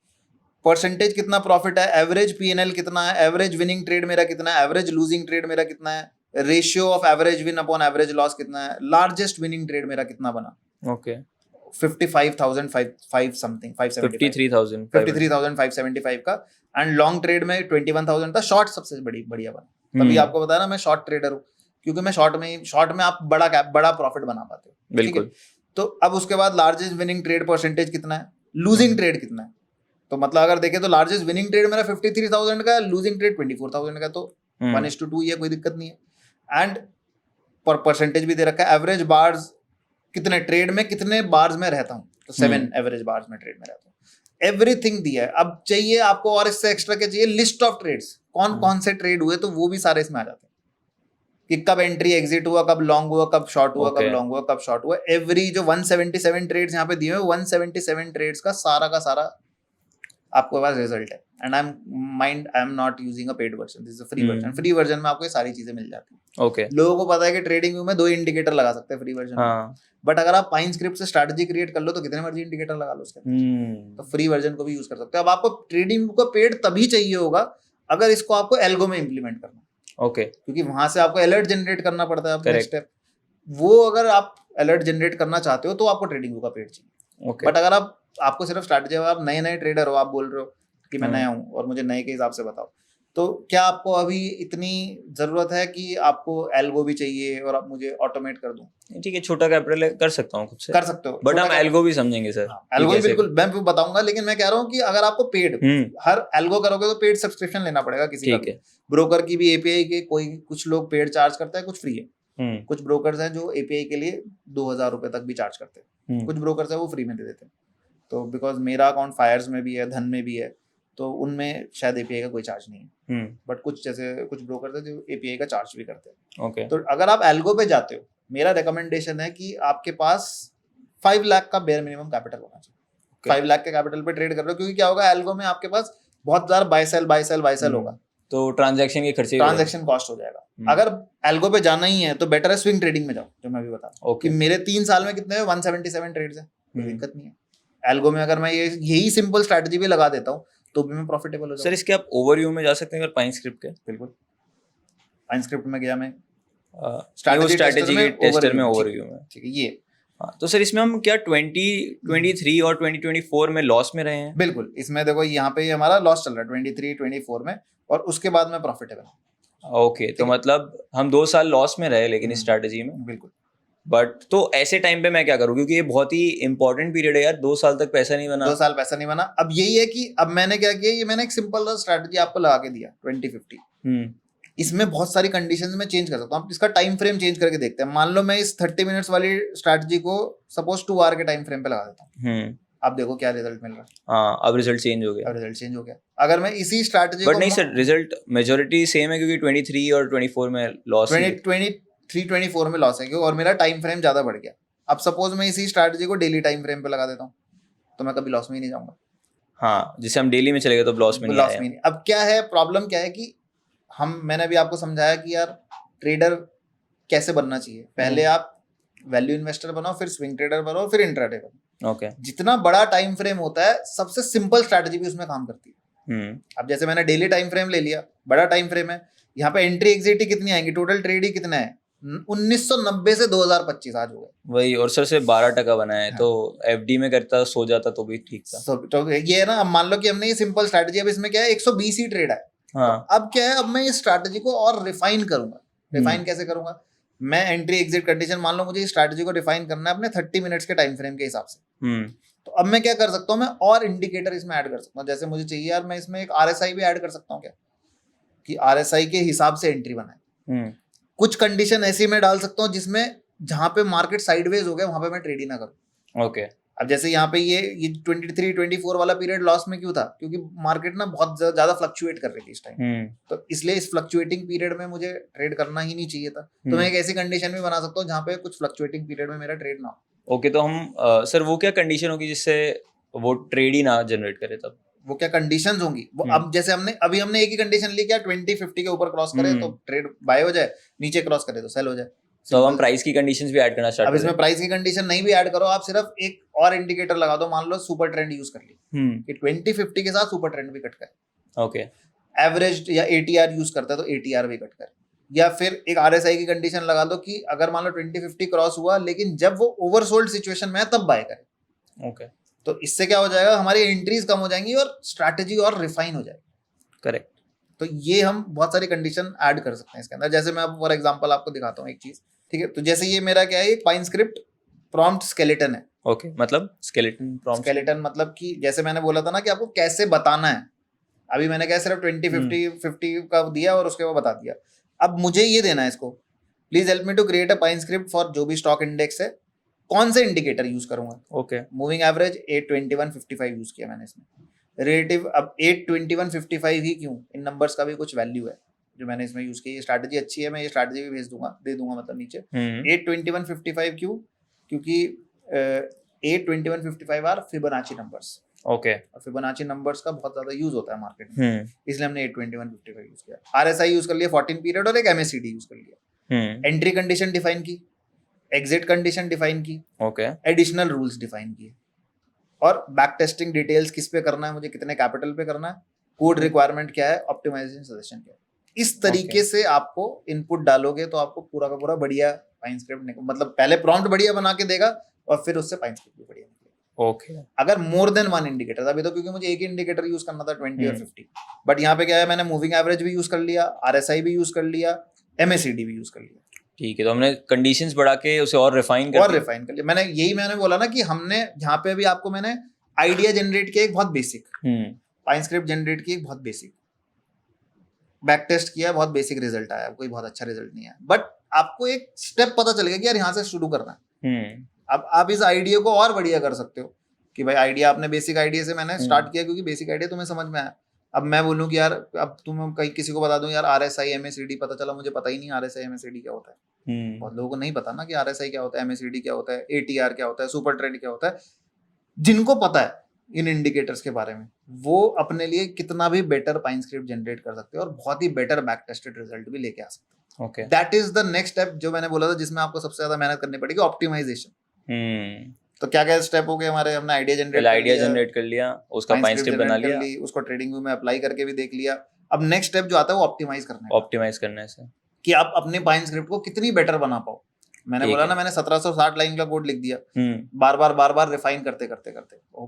परसेंटेज कितना प्रॉफिट है, एवरेज पीएनएल कितना है, एवरेज विनिंग ट्रेड मेरा कितना है, एवरेज लूजिंग ट्रेड मेरा कितना है, ratio of average win upon average loss कितना है, लार्जेस्ट विनिंग ट्रेड मेरा कितना बना, ओके 55,500 समथिंग 53,000 53,575 का। एंड लॉन्ग ट्रेड में 21,000 था। शॉर्ट सबसे बढ़िया बना। तभी आपको बताया ना मैं शॉर्ट ट्रेडर हूँ, क्योंकि मैं शॉर्ट में आप बड़ा प्रॉफिट बना पाते हो। बिल्कुल। तो अब उसके बाद लार्जेस्ट विनिंग ट्रेड परसेंटेज कितना है, लूजिंग ट्रेड कितना है। तो मतलब अगर देखें तो लार्जेस्ट विनिंग ट्रेड मेरा 53,000 का, लूजिंग ट्रेड 24,000 का, तो 1:2 ये कोई दिक्कत नहीं है। एंड परसेंटेज भी दे रखा है, एवरेज बार्स कितने ट्रेड में, कितने बार्स में रहता हूँ, तो 7 एवरेज बार्स में ट्रेड में रहता हूँ। एवरीथिंग दिया है। अब चाहिए आपको और इससे एक्स्ट्रा क्या चाहिए, लिस्ट ऑफ ट्रेड्स, कौन कौन से ट्रेड हुए, तो वो भी सारे इसमें आ जाते हैं कि कब एंट्री एग्जिट हुआ, कब लॉन्ग हुआ, कब शॉर्ट हुआ, कब लॉन्ग हुआ, कब शॉर्ट हुआ। एवरी जो 177 ट्रेड्स यहाँ पे दिए हुए, 177 ट्रेड्स का सारा आपके पास रिजल्ट है। And I am not using a paid version, this is a free version. Free version में आपको ये सारी चीजें मिल जाती है। ओके लोगों को पता है कि ट्रेडिंग व्यू में 2 इंडिकेटर लगा सकते हैं फ्री वर्जन में, बट अगर आप पाइन स्क्रिप्ट से स्ट्रैटेजी क्रिएट कर लो तो कितने मर्जी इंडिकेटर लगा लो उसके अंदर। तो फ्री वर्जन को भी यूज कर सकते हो। अब आपको ट्रेडिंग व्यू का पेड तभी चाहिए होगा अगर इसको आपको एल्गो में इंप्लीमेंट करना। ओके क्योंकि वहां से आपको अलर्ट जनरेट करना पड़ता है नेक्स्ट स्टेप। वो अगर आप अलर्ट जनरेट करना चाहते हो तो आपको ट्रेडिंग व्यू का पेड चाहिए। बट अगर आपको सिर्फ स्ट्रैटेजी, आप नए ट्रेडर हो, आप बोल रहे हो कि मैं नया हूँ और मुझे नए के हिसाब से बताओ, तो क्या आपको अभी इतनी जरूरत है कि आपको एल्गो भी चाहिए और आप मुझे ऑटोमेट कर दूं? ठीक है, छोटा कैपिटल कर सकता हूँ खुद से, कर सकते हो, बट हम एल्गो भी समझेंगे सर। एल्गो भी बिल्कुल मैं बताऊंगा, लेकिन मैं कह रहा हूँ कि अगर आपको पेड हर एल्गो करोगे तो पेड सब्सक्रिप्शन लेना पड़ेगा किसी का भी। ब्रोकर की भी एपीआई के कुछ लोग पेड चार्ज करते हैं, कुछ फ्री है। कुछ ब्रोकर्स हैं जो एपीआई के लिए 2,000 रुपए तक भी चार्ज करते हैं, कुछ ब्रोकर्स है वो फ्री में दे देते हैं। तो बिकॉज मेरा अकाउंट फायर्स में भी है, धन में भी है, तो उनमें शायद एपीआई का कोई चार्ज नहीं है। बट कुछ ब्रोकर्स है जो एपीआई का चार्ज भी करते हैं। ओके तो अगर आप एल्गो पे जाते हो, मेरा रिकमेंडेशन है कि आपके पास 5 लाख का बेयर मिनिमम कैपिटल होना चाहिए। 5 लाख के कैपिटल पे ट्रेड कर रहे हो, क्योंकि क्या होगा, एल्गो में आपके पास बहुत ज्यादा बाय सेल होगा, तो ट्रांजैक्शन कॉस्ट हो जाएगा। अगर एल्गो पे जाना ही है तो बेटर है स्विंग ट्रेडिंग में जाओ, जो मैं भी बता रहा हूँ कि मेरे 3 साल में कितने 177 ट्रेड्स हैं, कोई दिक्कत नहीं है। एल्गो में अगर मैं यही सिंपल स्ट्रैटेजी भी लगा देता हूँ तो भी मैं प्रॉफिटेबल हो जाऊँ। सर इसके आप ओवरव्यू में जा सकते हैं अगर पाइन स्क्रिप्ट के? बिल्कुल, पाइन स्क्रिप्ट में गया मैं, स्ट्रैटेजी के टेस्टर में ओवरव्यू में, ठीक है ये। हाँ, तो सर इसमें हम क्या 2023 और 2024 में लॉस में रहे हैं? बिल्कुल, इसमें देखो यहाँ पे हमारा लॉस चल रहा है 23-24 में, और उसके बाद में प्रॉफिटेबल। ओके, तो मतलब हम 2 साल लॉस में रहे लेकिन इस स्ट्रैटेजी में। बिल्कुल, बट तो ऐसे टाइम पे मैं क्या करूँ, क्योंकि ये बहुत ही इंपॉर्टेंट पीरियड है यार, 2 साल तक पैसा नहीं बना। 2 साल पैसा नहीं बना। अब यही है कि अब मैंने क्या किया, ये मैंने एक सिंपल स्ट्रैटेजी आपको लगा के दिया 20-50। इसमें बहुत सारी कंडीशंस में चेंज कर सकता हूँ। इसका टाइम फ्रेम चेंज करके देखते हैं। मान लो मैं इस 30 मिनट्स वाली स्ट्रैटेजी को सपोज 2 आवर के टाइम फ्रेम पे लगा देता हूँ। अब देखो क्या रिजल्ट मिल रहा है। हाँ, अब रिजल्ट चेंज हो गया। अब रिजल्ट चेंज हो गया। अगर मैं इसी स्ट्रैटेजी को बट नहीं सर, रिजल्ट मेजॉरिटी सेम है, क्योंकि 23 और 24 में लॉस है। 23-24 में लॉस है क्यों, और मेरा टाइम फ्रेम ज्यादा बढ़ गया। अब सपोज मैं इसी स्ट्रैटेजी को डेली टाइम फ्रेम पे लगा देता हूँ, तो मैं कभी लॉस में ही नहीं जाऊंगा। हाँ, जिससे हम डेली में चले गए तो लॉस में नहीं आए। अब क्या है प्रॉब्लम, क्या है कि मैंने अभी आपको समझाया कि यार ट्रेडर कैसे बनना चाहिए। पहले आप वैल्यू इन्वेस्टर बनाओ, फिर स्विंग ट्रेडर बनाओ, फिर इंट्राडे बनाओ। ओके। जितना बड़ा टाइम फ्रेम होता है, सबसे सिंपल स्ट्रैटेजी भी उसमें काम करती है। अब जैसे मैंने डेली टाइम फ्रेम ले लिया, बड़ा टाइम फ्रेम है, यहाँ पे एंट्री एग्जिट ही कितनी आएंगी, टोटल ट्रेड ही कितना है, 1990 से 2025 आज हो गए। वही, और सर से 12% बना है। हाँ। तो एफडी में करता सो जाता तो भी ठीक था। तो ये है ना, अब मान लो कि हमने ये सिंपल स्ट्रैटेजी, अब इसमें क्या है 120 ही ट्रेड है। हाँ। तो अब क्या है, अब मैं इस स्ट्रैटेजी को और रिफाइन करूंगा। रिफाइन कैसे करूंगा, मैं एंट्री एग्जिट कंडीशन, मान लो मुझे इस स्ट्रैटेजी को रिफाइन करना है अपने 30 मिनट्स के टाइम फ्रेम के हिसाब से। तो अब मैं क्या कर सकता हूँ, मैं और इंडिकेटर इसमें ऐड कर सकता हूँ। जैसे मुझे चाहिए यार, मैं इसमें एक आरएसआई भी ऐड कर सकता हूँ क्या, कि आरएसआई के हिसाब से एंट्री बनाए। कुछ कंडीशन ऐसी मैं डाल सकता हूँ जिसमें जहां पे मार्केट साइडवेज हो गया वहां पे मैं ट्रेड ही ना करूँ। ओके। अब जैसे यहाँ पे ये 23-24 वाला पीरियड लॉस में क्यों था, क्योंकि मार्केट ना बहुत ज्यादा फ्लक्चुएट कर रही थी इस टाइम। तो इसलिए इस फ्लक्चुएटिंग पीरियड में मुझे ट्रेड करना ही नहीं चाहिए था। तो मैं एक ऐसी कंडीशन भी बना सकता हूँ जहाँ पे कुछ फ्लक्चुएटिंग पीरियड में मेरा ट्रेड ना हो। ओके, तो हम सर वो क्या कंडीशन होगी जिससे वो ट्रेड ही ना जनरेट करे, तब वो क्या कंडीशंस होंगी वो, अब जैसे हमने एक ही कंडीशन ली, क्या 20-50 के ऊपर क्रॉस करे तो ट्रेड बाय हो जाए, नीचे क्रॉस करे तो सेल हो जाए। तो हम प्राइस की कंडीशंस भी ऐड करना स्टार्ट अब इसमें प्राइस की कंडीशन नहीं भी ऐड करो, आप सिर्फ एक और इंडिकेटर लगा दो। मान लो सुपर ट्रेंड यूज कर ली कि 20-50 के साथ सुपर ट्रेंड भी कट करे। ओके। एवरेज या एटीआर यूज करता है तो एटीआर भी कट करे, या फिर एक आरएसआई की कंडीशन लगा दो कि अगर मान लो 20-50 क्रॉस हुआ लेकिन जब वो ओवरसोल्ड सिचुएशन में है तब बाय करे। ओके। तो इससे क्या हो जाएगा, हमारी एंट्रीज कम हो जाएंगी और स्ट्रैटेजी और रिफाइन हो जाएगी। करेक्ट। तो ये हम बहुत सारी कंडीशन ऐड कर सकते हैं इसके अंदर। जैसे मैं अब फॉर एग्जांपल आपको दिखाता हूँ एक चीज, ठीक है। तो जैसे ये मेरा क्या है, एक पाइन स्क्रिप्ट प्रॉम्प्ट स्केलेटन है। ओके, मतलब स्केलेटन प्रॉम्प्ट, स्केलेटन मतलब कि जैसे मैंने बोला था ना कि आपको कैसे बताना है, अभी मैंने क्या सिर्फ 20-50 का दिया और उसके बाद बता दिया। अब मुझे ये देना है इसको, please help me to create a Pine Script for जो भी स्टॉक इंडेक्स है, कौन से इंडिकेटर यूज करूंगा। ओके। मूविंग एवरेज 8-21-55 यूज किया मैंने इसमें। रिलेटिव, अब 8-21-55 ही क्यों, इन नंबर्स का भी कुछ वैल्यू है जो मैंने इसमें यूज की। ये स्ट्रैटेजी अच्छी है, मैं ये स्ट्रैटेजी भी दे दूंगा मतलब नीचे। 8-21-55 क्यों, क्योंकि 8-21-55 आर फिबोनाची नंबर्स। ओके। और फिबोनाची नंबर्स का बहुत ज्यादा यूज होता है मार्केट में, इसलिए हमने 8-21-55 यूज किया। आरएसआई यूज कर लिया 14 पीरियड और एक एमएसीडी यूज कर लिया। एंट्री कंडीशन डिफाइन की, एग्जिट कंडीशन डिफाइन की, ओके, एडिशनल रूल्स डिफाइन किए, और बैक टेस्टिंग डिटेल्स किस पे करना है, मुझे कितने कैपिटल पे करना है, कोड रिक्वायरमेंट क्या है, ऑप्टिमाइजेशन सजेशन क्या है। इस तरीके से आपको इनपुट डालोगे तो आपको पूरा का पूरा बढ़िया पाइन स्क्रिप्ट, मतलब पहले प्रॉम्प्ट बढ़िया बना के देगा और फिर उससे पाइन स्क्रिप्ट भी बढ़िया निकलेगा। ओके। अगर मोर देन वन इंडिकेटर, अभी तो क्योंकि मुझे एक ही इंडिकेटर यूज करना था 20 और 50, बट यहाँ पे क्या है, मैंने मूविंग एवरेज भी यूज कर लिया, आरएसआई भी यूज कर लिया, एमएसीडी भी यूज कर लिया। ठीक है, तो हमने कंडीशंस बढ़ा के उसे और रिफाइन कर लिया। मैंने बोला ना कि हमने यहाँ पे अभी आपको मैंने आइडिया जनरेट किया एक बहुत बेसिक, पाइन स्क्रिप्ट जनरेट की एक बहुत बेसिक, बैक टेस्ट किया बहुत बेसिक, रिजल्ट आया, कोई बहुत अच्छा रिजल्ट नहीं आया, बट आपको एक स्टेप पता चल गया कि यार यहाँ से शुरू करना है। अब आप इस आइडिया को और बढ़िया कर सकते हो कि भाई आइडिया आपने बेसिक आइडिया से मैंने स्टार्ट किया क्योंकि बेसिक आइडिया तुम्हें समझ में आया। अब मैं बोलूं कि यार, अब तुम कहीं किसी को बता दूं यार आरएसआई एमएसीडी, पता चला मुझे पता ही नहीं आरएसआई एमएसीडी क्या होता है। बहुत लोगों को नहीं पता ना कि आरएसआई क्या होता है, एमएसीडी क्या होता है, एटीआर क्या होता है, सुपर ट्रेंड क्या होता है। जिनको पता है इन इंडिकेटर्स के बारे में, वो अपने लिए कितना भी बेटर पाइन स्क्रिप्ट जनरेट कर सकते हैं और बहुत ही बेटर बैक टेस्टेड रिजल्ट भी लेके आ सकते हैं। Okay, that is the next step जो मैंने बोला था, जिसमें आपको सबसे ज्यादा मेहनत करनी पड़ेगी, ऑप्टिमाइजेशन। तो क्या क्या स्टेप हो गए हमारे, हमने आइडिया जनरेट कर लिया, उसका पाइन स्क्रिप्ट बना लिया, उसको ट्रेडिंग व्यू में अप्लाई करके भी देख लिया। अब नेक्स्ट स्टेप जो आता है वो ऑप्टिमाइज करना है, कि आप अपने पाइन स्क्रिप्ट को कितनी बेटर बना पाओ। मैंने बोला ना, मैंने 1760 लाइन का कोड लिख दिया, बार बार रिफाइन करते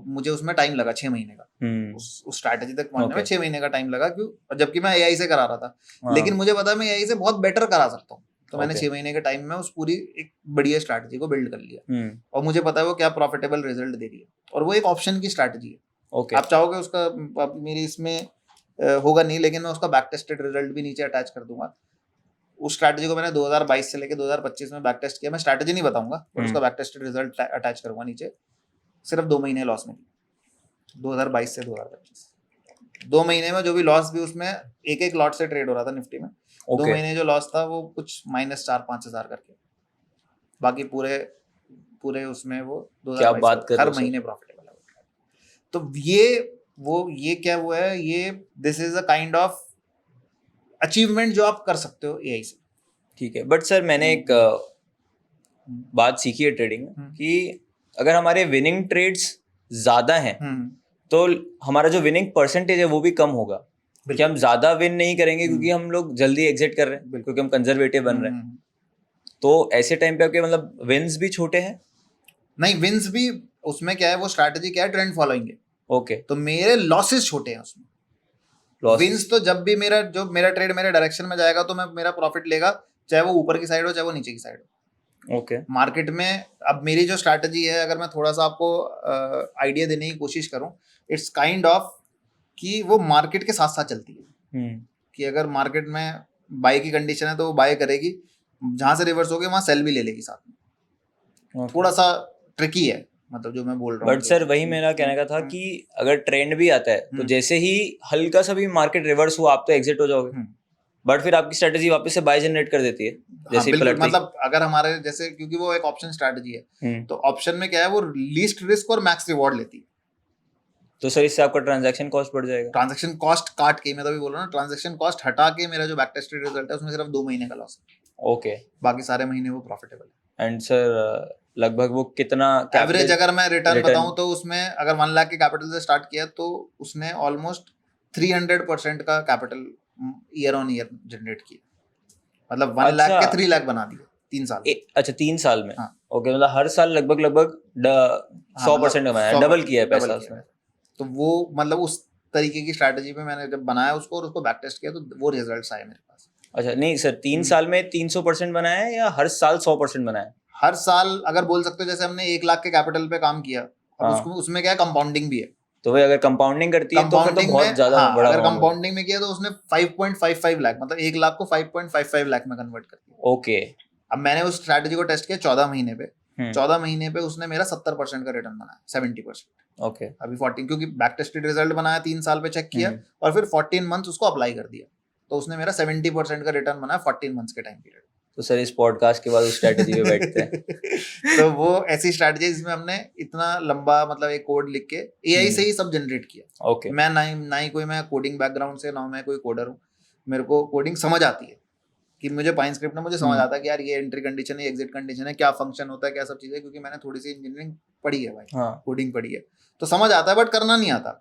मुझे उसमें टाइम लगा 6 महीने का, उस स्ट्रैटेजी तक पहुंचने में 6 महीने का टाइम लगा। क्यों? जबकि मैं एआई से करा रहा था, लेकिन मुझे पता है मैं एआई से बहुत बेटर करा सकता हूँ। तो मैंने Okay. 6 महीने के टाइम में उस पूरी एक बढ़िया स्ट्रैटेजी को बिल्ड कर लिया, हम्म, और मुझे पता है वो क्या प्रॉफिटेबल रिजल्ट दे रही है, और वो एक ऑप्शन की स्ट्रैटेजी है। ओके, आप चाहोगे उसका, अब मेरी इसमें होगा नहीं, लेकिन मैं उसका बैक टेस्टेड रिजल्ट भी नीचे अटैच कर दूंगा। उस स्ट्रैटेजी को मैंने 2022 से लेकर 2025 में बैक टेस्ट किया। मैं स्ट्रैटेजी नहीं बताऊंगा, पर उसका बैक टेस्टेड रिजल्ट अटैच करूंगा नीचे। सिर्फ 2 महीने लॉस में थी, 2022 से 2025। 2 महीने में जो भी लॉस भी, उसमें एक एक लॉट से ट्रेड हो रहा था निफ्टी में। 2 ओके, महीने जो लॉस था वो कुछ -4-5 हजार करके, बाकी पूरे पूरे उसमें वो क्या 2022 बात कर रहे हर हो सर? महीने प्रॉफिटेबल है। तो ये क्या हुआ है, ये this is a kind of achievement जो आप कर सकते हो एआई से। ठीक है, बट सर मैंने एक बात सीखी है ट्रेडिंग में कि अगर हमारे विनिंग ट्रेड्स ज्यादा हैं तो हमारा जो विनिंग परसेंटेज है वो भी कम होगा, कि हम ज्यादा विन नहीं करेंगे क्योंकि हम लोग जल्दी एग्जिट कर रहे हैं, क्योंकि हम कंजर्वेटिव बन रहे हैं। तो ऐसे टाइम पे आपके मतलब विन्स भी छोटे हैं? नहीं, विंस भी उसमें क्या है, वो स्ट्रैटेजी क्या है, ट्रेंड फॉलोइंग है। ओके, तो मेरे लॉसेस छोटे हैं उसमें। लॉस, विंस तो जब भी मेरा ट्रेड मेरे डायरेक्शन में जाएगा तो मैं मेरा प्रॉफिट लेगा, चाहे वो ऊपर की साइड हो चाहे वो नीचे की साइड हो। ओके, मार्केट में अब मेरी जो स्ट्रैटेजी है, अगर मैं थोड़ा सा आपको आइडिया देने की कोशिश करूं, इट्स काइंड ऑफ कि वो मार्केट के साथ साथ चलती है। कि अगर मार्केट में बाय की कंडीशन है तो वो बाय करेगी, जहां से रिवर्स हो गया वहां सेल भी ले लेगी साथ में। थोड़ा सा ट्रिकी है, मतलब जो मैं बोल रहा हूँ। बट सर वही मेरा कहने का था कि अगर ट्रेंड भी आता है तो जैसे ही हल्का सा भी मार्केट रिवर्स हुआ आप तो एग्जिट हो जाओगे, बट फिर आपकी स्ट्रेटजी वापस से बाय जनरेट कर देती है जैसे बिल्कुल, पलटती। मतलब अगर हमारे जैसे, क्योंकि वो एक ऑप्शन स्ट्रैटेजी है, तो ऑप्शन में क्या है, वो लीस्ट रिस्क और मैक्स रिवॉर्ड लेती है। तो सर इससे आपका ट्रांजैक्शन कॉस्ट बढ़ जाएगा। ट्रांजैक्शन कॉस्ट काट के, मैं तभी बोल रहा हूँ, ट्रांजैक्शन कॉस्ट हटा के मेरा जो बैक टेस्टेड रिजल्ट है उसमें सिर्फ 2 महीने का लॉस है, ओके, बाकी सारे महीने वो प्रॉफिटेबल है। एंड सर लगभग वो कितना एवरेज अगर मैं रिटर्न बताऊं तो उसमें अगर 1 लाख के कैपिटल से स्टार्ट किया तो उसने ऑलमोस्ट 300% का capital year on year generate किया, मतलब 1 लाख के 3 लाख बना दिए 3 साल में। अच्छा 3 साल में? हाँ। ओके, मतलब हर साल लगभग 100% कमाया, डबल किया है पैसा उसने। तो वो मतलब उस तरीके की स्ट्रैटेजी पे मैंने जब बनाया उसको और उसको बैक टेस्ट किया तो वो रिजल्ट्स आए मेरे पास। अच्छा, नहीं सर 3 साल में 300% बनाया है या हर साल 100% बनाया? हर साल अगर बोल सकते हो, जैसे हमने 1 लाख के कैपिटल पे काम किया, अब उसको उसमें क्या है, कंपाउंडिंग भी है। तो भाई अगर कंपाउंडिंग करती है तो फिर तो बहुत ज्यादा बड़ा अगर कंपाउंडिंग में किया तो उसने 5.55 लाख, मतलब 1 लाख को 5.55 लाख में कन्वर्ट कर दिया। ओके, अब मैंने उस स्ट्रैटेजी को टेस्ट किया 14 महीने पे। 14 महीने पे उसने मेरा 70% का रिटर्न बनाया, 70%। ओके, अभी 14, क्योंकि बैक टेस्टेड रिजल्ट बनाया 3 साल पे, चेक किया और फिर 14 मंथ्स उसको अप्लाई कर दिया, तो उसने मेरा 70% का रिटर्न बनाया 14 मंथ्स के टाइम पीरियड। तो सर इस पॉडकास्ट के बाद उस स्ट्रैटेजी पे बैठते हैं। तो वो ऐसी स्ट्रैटेजी जिसमें हमने इतना लंबा, मतलब एक कोड लिख के एआई से ही सब जनरेट किया। ओके, मैं ना ही कोई मैं कोडिंग बैकग्राउंड से, ना मैं कोई कोडर हूँ। मेरे को कोडिंग समझ आती है कि मुझे पाइन स्क्रिप्ट में मुझे समझ आता है कि यार ये एंट्री कंडीशन है, एग्जिट कंडीशन है, क्या फंक्शन होता है, क्या सब चीजें, क्योंकि मैंने थोड़ी सी इंजीनियरिंग पढ़ी है भाई, कोडिंग पढ़ी है, तो समझ आता है, बट करना नहीं आता।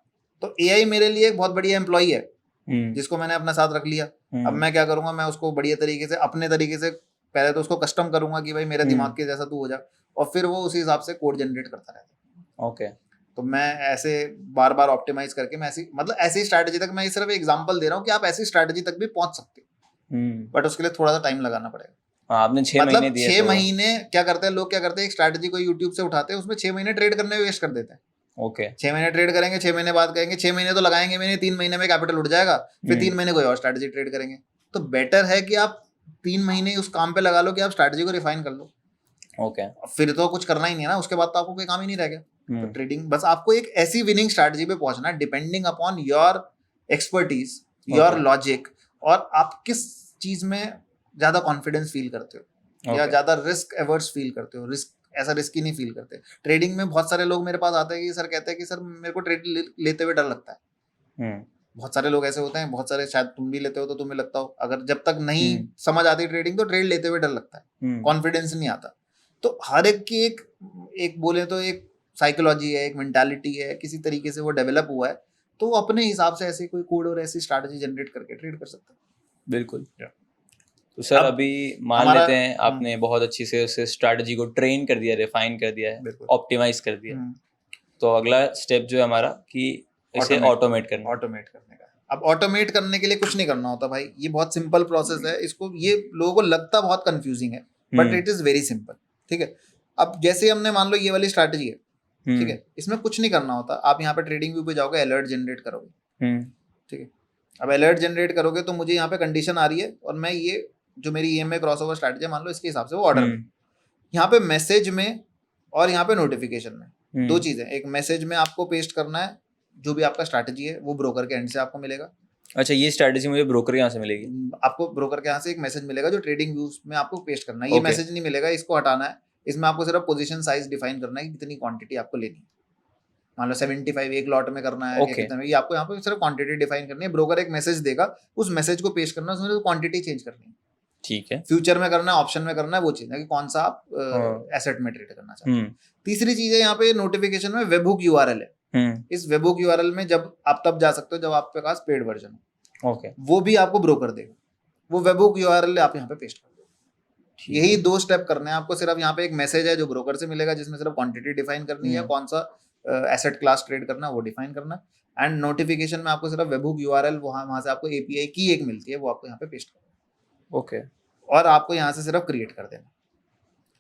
तो एआई मेरे लिए एक बहुत बढ़िया एम्प्लॉई है जिसको मैंने अपने साथ रख लिया। अब मैं क्या करूंगा, मैं उसको बढ़िया तरीके से अपने तरीके से पहले तो उसको कस्टम करूंगा कि भाई मेरे दिमाग के जैसा तू हो जा, और फिर वो उसी हिसाब से कोड जनरेट करता रहता है। ओके, तो मैं ऐसे बार बार ऑप्टिमाइज करके मैं ऐसी स्ट्रैटेजी तक, मैं सिर्फ एग्जांपल दे रहा हूँ कि आप ऐसी स्ट्रैटेजी तक भी पहुंच सकते हो, बट उसके लिए थोड़ा सा टाइम लगाना पड़ेगा। आपने 6 मतलब महीने दिए 6 महीने क्या करते हैं लोग, क्या करते हैं, एक स्ट्रैटेजी को यूट्यूब से उठाते हैं, उसमें 6 महीने ट्रेड करने में वेस्ट कर देते हैं। ओके, 6 महीने ट्रेड करेंगे, 6 महीने बाद कहेंगे 6 महीने तो लगाएंगे मैंने, 3 महीने में कैपिटल उठ जाएगा, फिर 3 महीने कोई और स्ट्रैटेजी ट्रेड करेंगे। तो बेटर है कि आप 3 महीने उस काम पे लगा लो कि आप स्ट्रैटेजी को रिफाइन कर लो। ओके, फिर तो कुछ करना ही नहीं है ना, उसके बाद तो आपको कोई काम ही नहीं रह गया। तो ट्रेडिंग, बस आपको एक ऐसी विनिंग स्ट्रैटेजी पे पहुंचना है depending upon your expertise, your logic, और आप किस चीज में ज्यादा कॉन्फिडेंस फील करते हो या ज्यादा रिस्क एवर्स फील करते हो। रिस्क ऐसा रिस्की नहीं फील करते। ट्रेडिंग में बहुत सारे लोग मेरे पास आते हैं कि सर, कहते हैं कि सर मेरे को ट्रेड लेते हुए डर लगता है। बहुत सारे लोग ऐसे होते हैं, बहुत सारे, शायद तुम भी लेते हो तो तुम्हें लगता हो, अगर जब तक नहीं समझ आती ट्रेडिंग तो ट्रेड लेते हुए डर लगता है, कॉन्फिडेंस नहीं आता। तो हर एक की एक बोले तो एक साइकोलॉजी है, एक मेंटालिटी है, किसी तरीके से वो डेवलप हुआ है, तो वो अपने हिसाब से ऐसे कोई कोड और ऐसी स्ट्रैटेजी जनरेट करके ट्रेड कर सकता है। बिल्कुल। तो सर अभी मान लेते हैं आपने बहुत अच्छी से उस स्ट्रैटेजी को ट्रेन कर दिया, रिफाइन कर दिया है, ऑप्टिमाइज कर दिया, तो अगला स्टेप जो है हमारा कि इसे ऑटोमेट करने का। अब ऑटोमेट करने के लिए कुछ नहीं करना होता भाई, ये बहुत सिंपल प्रोसेस है। इसको ये लोगों को लगता बहुत कंफ्यूजिंग है, but it is very simple. ठीक है, अब जैसे हमने मान लो ये वाली स्ट्रैटेजी है, ठीक है, इसमें कुछ नहीं करना होता। आप यहाँ पे ट्रेडिंग व्यू पे जाओगे, अलर्ट जनरेट करोगे, ठीक है। अब अलर्ट जनरेट करोगे तो मुझे यहाँ पे कंडीशन आ रही है, और मैं ये जो मेरी EMA क्रॉसओवर स्ट्रैटेजी मान लो, इसके हिसाब से वो ऑर्डर में, यहाँ पे मैसेज में और यहाँ पे नोटिफिकेशन में दो चीजें। एक मैसेज में आपको पेस्ट करना है जो भी आपका स्ट्रैटेजी है, वो ब्रोकर के एंड से आपको मिलेगा। अच्छा, ये स्ट्रैटेजी मुझे ब्रोकर के यहाँ से मिलेगी? आपको ब्रोकर के यहाँ से एक मैसेज मिलेगा जो ट्रेडिंग व्यूज में आपको पेस्ट करना है। ये मैसेज नहीं मिलेगा, इसको हटाना है। इसमें आपको सिर्फ पोजीशन साइज डिफाइन करना है कि कितनी क्वांटिटी आपको लेनी है। मान लो 75 एक लॉट में करना है, कितना में, ये आपको यहाँ पे सिर्फ क्वांटिटी डिफाइन करनी है। ब्रोकर एक मैसेज देगा, उस मैसेज को पेश करना है, उसमें क्वांटिटी चेंज करनी है। ठीक है, फ्यूचर में करना है, ऑप्शन में करना है, वो चीज है कि कौन सा आप एसेट में ट्रेड करना चाहते हैं। तीसरी चीज है यहाँ पे नोटिफिकेशन में वेबहुक URL है। इस वेबहुक URL में जब आप तब जा सकते हो जब आपके पास पेड वर्जन हो। ओके, वो भी आपको ब्रोकर देगा। वो वेबहुक URL आप यहाँ पे पेस्ट कर दो। यही 2 स्टेप करने हैं आपको। सिर्फ यहाँ पे एक मैसेज है जो ब्रोकर से मिलेगा, जिसमें सिर्फ क्वांटिटी डिफाइन करनी है, कौन सा एसेट क्लास ट्रेड करना है वो डिफाइन करना है। एंड नोटिफिकेशन में आपको सिर्फ वेबहुक URL, वहां से आपको API की एक मिलती है, वो आपको यहाँ पे पेस्ट करना। ओके, और आपको यहाँ से सिर्फ क्रिएट कर देना।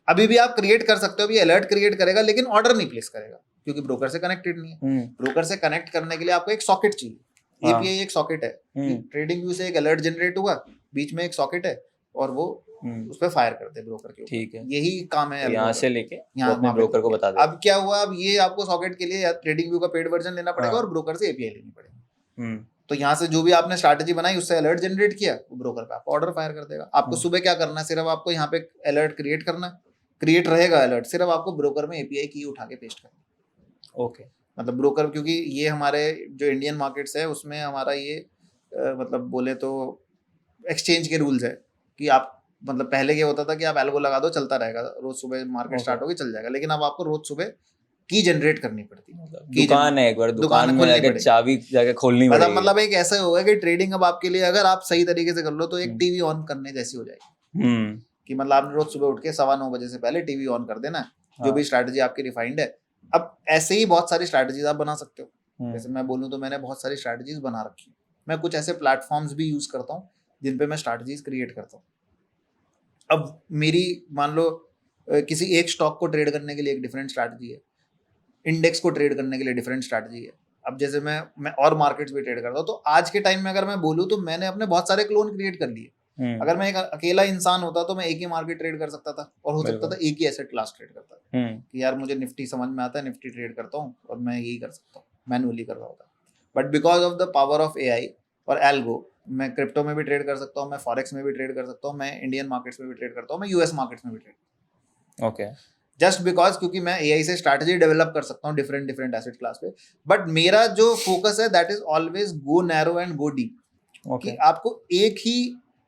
अभी भी आप क्रिएट कर सकते हो, अभी अलर्ट क्रिएट करेगा, लेकिन ऑर्डर नहीं प्लेस करेगा क्योंकि ब्रोकर से कनेक्टेड नहीं है। ब्रोकर से कनेक्ट करने के लिए आपको एक सॉकेट चाहिए। API एक सॉकेट है। ट्रेडिंग व्यू से एक अलर्ट जनरेट हुआ, बीच में एक सॉकेट है, और वो उस पर फायर करते हैं ब्रोकर के ऊपर। ठीक है, यही काम है। यहाँ से लेके यहाँ अपने ब्रोकर को बता दे। अब क्या हुआ, अब ये आपको सॉकेट के लिए ट्रेडिंग व्यू का पेड वर्जन लेना पड़ेगा और ब्रोकर से API लेनी पड़ेगी। तो यहाँ से जो भी आपने स्ट्रैटेजी बनाई, उससे अलर्ट जनरेट किया, वो ब्रोकर पे आपको ऑर्डर फायर कर देगा। आपको सुबह क्या करना है, सिर्फ आपको यहाँ पे अलर्ट क्रिएट करना है, क्रिएट रहेगा अलर्ट, सिर्फ आपको ब्रोकर में API की उठा के पेस्ट करना। ओके, मतलब ब्रोकर, क्योंकि ये हमारे जो इंडियन मार्केट्स है उसमें हमारा ये मतलब बोले तो एक्सचेंज के रूल्स है कि आप, मतलब पहले क्या होता था कि आप एल्गो लगा दो, चलता रहेगा, रोज सुबह मार्केट स्टार्ट होगी चल जाएगा, लेकिन अब आपको रोज सुबह की जनरेट करनी पड़ती है। दुकान है, एक बार दुकान में जाकर चाबी जाके खोलनी पड़ेगी। मतलब एक ऐसा होगा कि ट्रेडिंग अब आपके लिए अगर आप सही तरीके से कर लो तो एक टीवी ऑन करने जैसी हो जाएगी। कि मतलब आपने रोज सुबह उठ के 9:15 बजे से पहले टीवी ऑन कर देना है। जो भी स्ट्रैटेजी आपकी रिफाइंड है। अब ऐसे ही बहुत सारी स्ट्रैटेजीज आप बना सकते हो। जैसे मैं बोलूँ तो मैंने बहुत सारी स्ट्रैटेजीज बना रखी है। मैं कुछ ऐसे प्लेटफॉर्म्स भी यूज करता हूँ जिन पे मैं स्ट्रैटेजीज क्रिएट करता हूँ। अब मेरी मान लो किसी एक स्टॉक को ट्रेड करने के लिए एक डिफरेंट स्ट्रैटेजी है, इंडेक्स को ट्रेड करने के लिए डिफरेंट स्ट्रैटेजी है। अब जैसे मैं और मार्केट्स भी ट्रेड करता हूँ, तो आज के टाइम में अगर मैं बोलूँ तो मैंने अपने बहुत सारे क्लोन क्रिएट कर लिए। अगर मैं एक अकेला इंसान होता तो मैं एक ही मार्केट ट्रेड कर सकता था, और हो सकता था एक ही एसेट क्लास ट्रेड करता कि यार मुझे निफ्टी समझ में आता है, निफ्टी ट्रेड करता हूँ और मैं यही कर सकता हूँ, मैनुअली कर रहा होता। But because of the power of AI और एल्गो, मैं क्रिप्टो में भी ट्रेड कर सकता हूँ, मैं फॉरेक्स में भी ट्रेड कर सकता हूँ, मैं इंडियन मार्केट्स में भी ट्रेड करता हूँ, मैं US मार्केट्स में भी ट्रेड। ओके, जस्ट बिकॉज क्योंकि मैं AI से स्ट्रैटेजी डेवलप कर सकता हूँ डिफरेंट एसेट क्लास पे। बट मेरा जो फोकस है that is always go narrow and go deep. कि आपको एक ही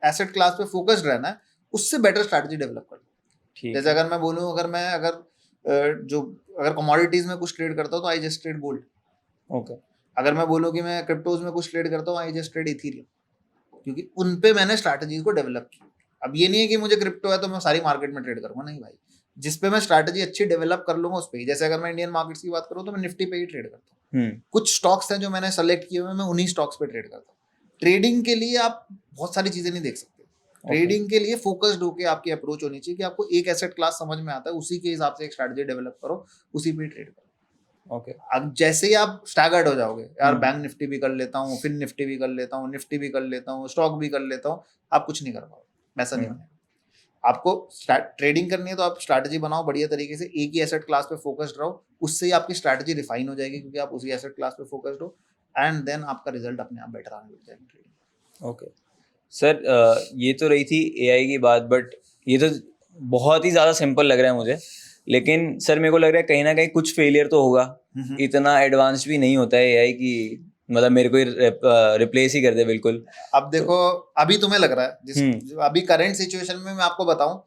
एसेट क्लास पे फोकस्ड रहना है, उससे बेटर स्ट्रैटेजी डेवलप कर लो। जैसे अगर मैं बोलूँ, अगर कमोडिटीज में कुछ ट्रेड करता हूँ तो I just trade gold. Okay, अगर मैं बोलूँ कि मैं क्रिप्टोज में कुछ ट्रेड करता हूँ, आई जस्ट ट्रेड इथीरियम, क्योंकि उन पे मैंने स्ट्रैटेजी को डेवलप की। अब ये नहीं है कि मुझे क्रिप्टो है तो मैं सारी मार्केट में ट्रेड करूँगा, नहीं भाई। जिस पे मैं स्ट्रैटेजी अच्छी डेवलप कर लूंगा उस पे ही। जैसे अगर मैं इंडियन मार्केट्स की बात करूँ तो मैं निफ्टी पे ही ट्रेड करता हूँ। कुछ स्टॉक्स हैं जो मैंने सेलेक्ट किए हुए, मैं उन्हीं स्टॉक्स पे ट्रेड करता हूँ। ट्रेडिंग के लिए आप बहुत सारी चीजें नहीं देख सकते। ट्रेडिंग के लिए फोकस्ड होकर आपकी अप्रोच होनी चाहिए कि आपको एक एसेट क्लास समझ में आता है, उसी के हिसाब से एक स्ट्रैटेजी डेवलप करो, उसी पे ट्रेड करो। ओके, अब जैसे ही आप स्टैगर्ड हो जाओगे, यार बैंक निफ्टी भी कर लेता हूँ, फिर निफ्टी भी कर लेता हूँ, निफ्टी भी कर लेता हूँ, स्टॉक भी कर लेता हूँ, आप कुछ नहीं कर पाओगे। ऐसा नहीं होने। आपको ट्रेडिंग करनी है तो आप स्ट्रैटेजी बनाओ बढ़िया तरीके से, एक ही एसेट क्लास पे फोकस्ड रहो, उससे ही आपकी स्ट्रैटेजी रिफाइन हो जाएगी क्योंकि आप उसी एसेट क्लास पे फोकस्ड हो, एंड देन आपका रिजल्ट अपने आप बेटर आने लग जाएगा ट्रेडिंग। ओके सर, ये तो रही थी AI की बात, बट ये तो बहुत ही ज़्यादा सिंपल लग रहा है मुझे। लेकिन सर मेरे को लग रहा है कहीं ना कहीं कुछ फेलियर तो होगा। इतना एडवांस भी नहीं होता है AI की, मतलब मेरे को रिप्लेस ही कर दे बिल्कुल। अब देखो, अभी तुम्हें लग रहा है अभी करंट सिचुएशन में मैं आपको बताऊं,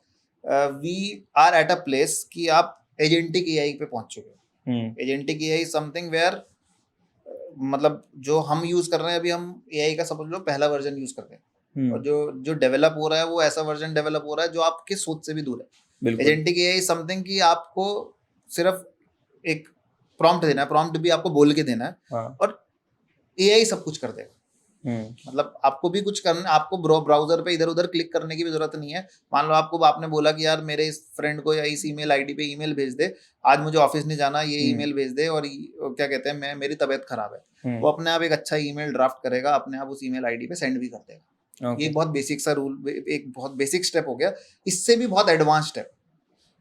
we are at a place कि आप एजेंटिक AI पे पहुंच चुके हो। एजेंटिक AI समथिंग वेयर, मतलब जो हम यूज कर रहे हैं अभी, हम AI का समझ लो पहला वर्जन यूज कर रहे हैं, और जो डेवलप हो रहा है वो ऐसा वर्जन डेवलप हो रहा है जो आपके सोच से भी दूर है। एजेंटिक AI समथिंग कि आपको सिर्फ एक प्रॉम्प्ट देना है, प्रॉम्प्ट भी आपको बोल के देना है, और AI सब कुछ कर देगा। मतलब आपको भी कुछ करना, आपको ब्राउजर पे इधर उधर क्लिक करने की भी जरूरत नहीं है। मान लो आपने बोला कि यार मेरे इस फ्रेंड को या इस ईमेल आईडी पे ईमेल भेज दे, आज मुझे ऑफिस नहीं जाना, ये ईमेल भेज दे, और क्या कहते हैं, मेरी तबीयत खराब है, वो अपने आप एक अच्छा ईमेल ड्राफ्ट करेगा, अपने आप उस ईमेल आईडी पे सेंड भी कर देगा। ये बहुत बेसिक सा रूल, एक बहुत बेसिक स्टेप हो गया। इससे भी बहुत एडवांस स्टेप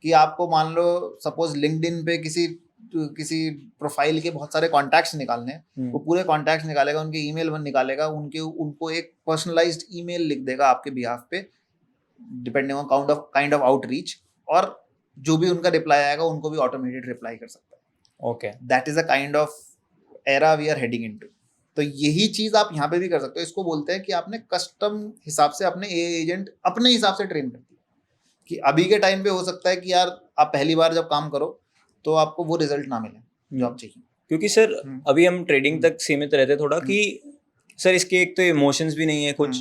कि आपको मान लो सपोज लिंक्डइन पे किसी प्रोफाइल के बहुत सारे कॉन्टैक्ट्स निकालने हैं, वो पूरे कॉन्टैक्ट्स निकालेगा, उनके ईमेल निकालेगा, उनको एक पर्सनलाइज्ड ईमेल लिख देगा आपके बिहाफ पे, depending on kind of outreach, और जो भी उनका रिप्लाई आएगा उनको भी ऑटोमेटेड रिप्लाई कर सकता है। Okay, that is a kind of era we are heading into. तो यही चीज आप यहाँ पे भी कर सकते हो। इसको बोलते हैं कि आपने कस्टम हिसाब से अपने एआई एजेंट अपने हिसाब से ट्रेन कर दिया, कि अभी के टाइम पे हो सकता है कि यार आप पहली बार जब काम करो तो आपको वो रिजल्ट ना मिले जो आप चाहिए। क्योंकि सर अभी हम ट्रेडिंग तक सीमित रहते थोड़ा कि सर इसके एक तो इमोशंस भी नहीं है कुछ,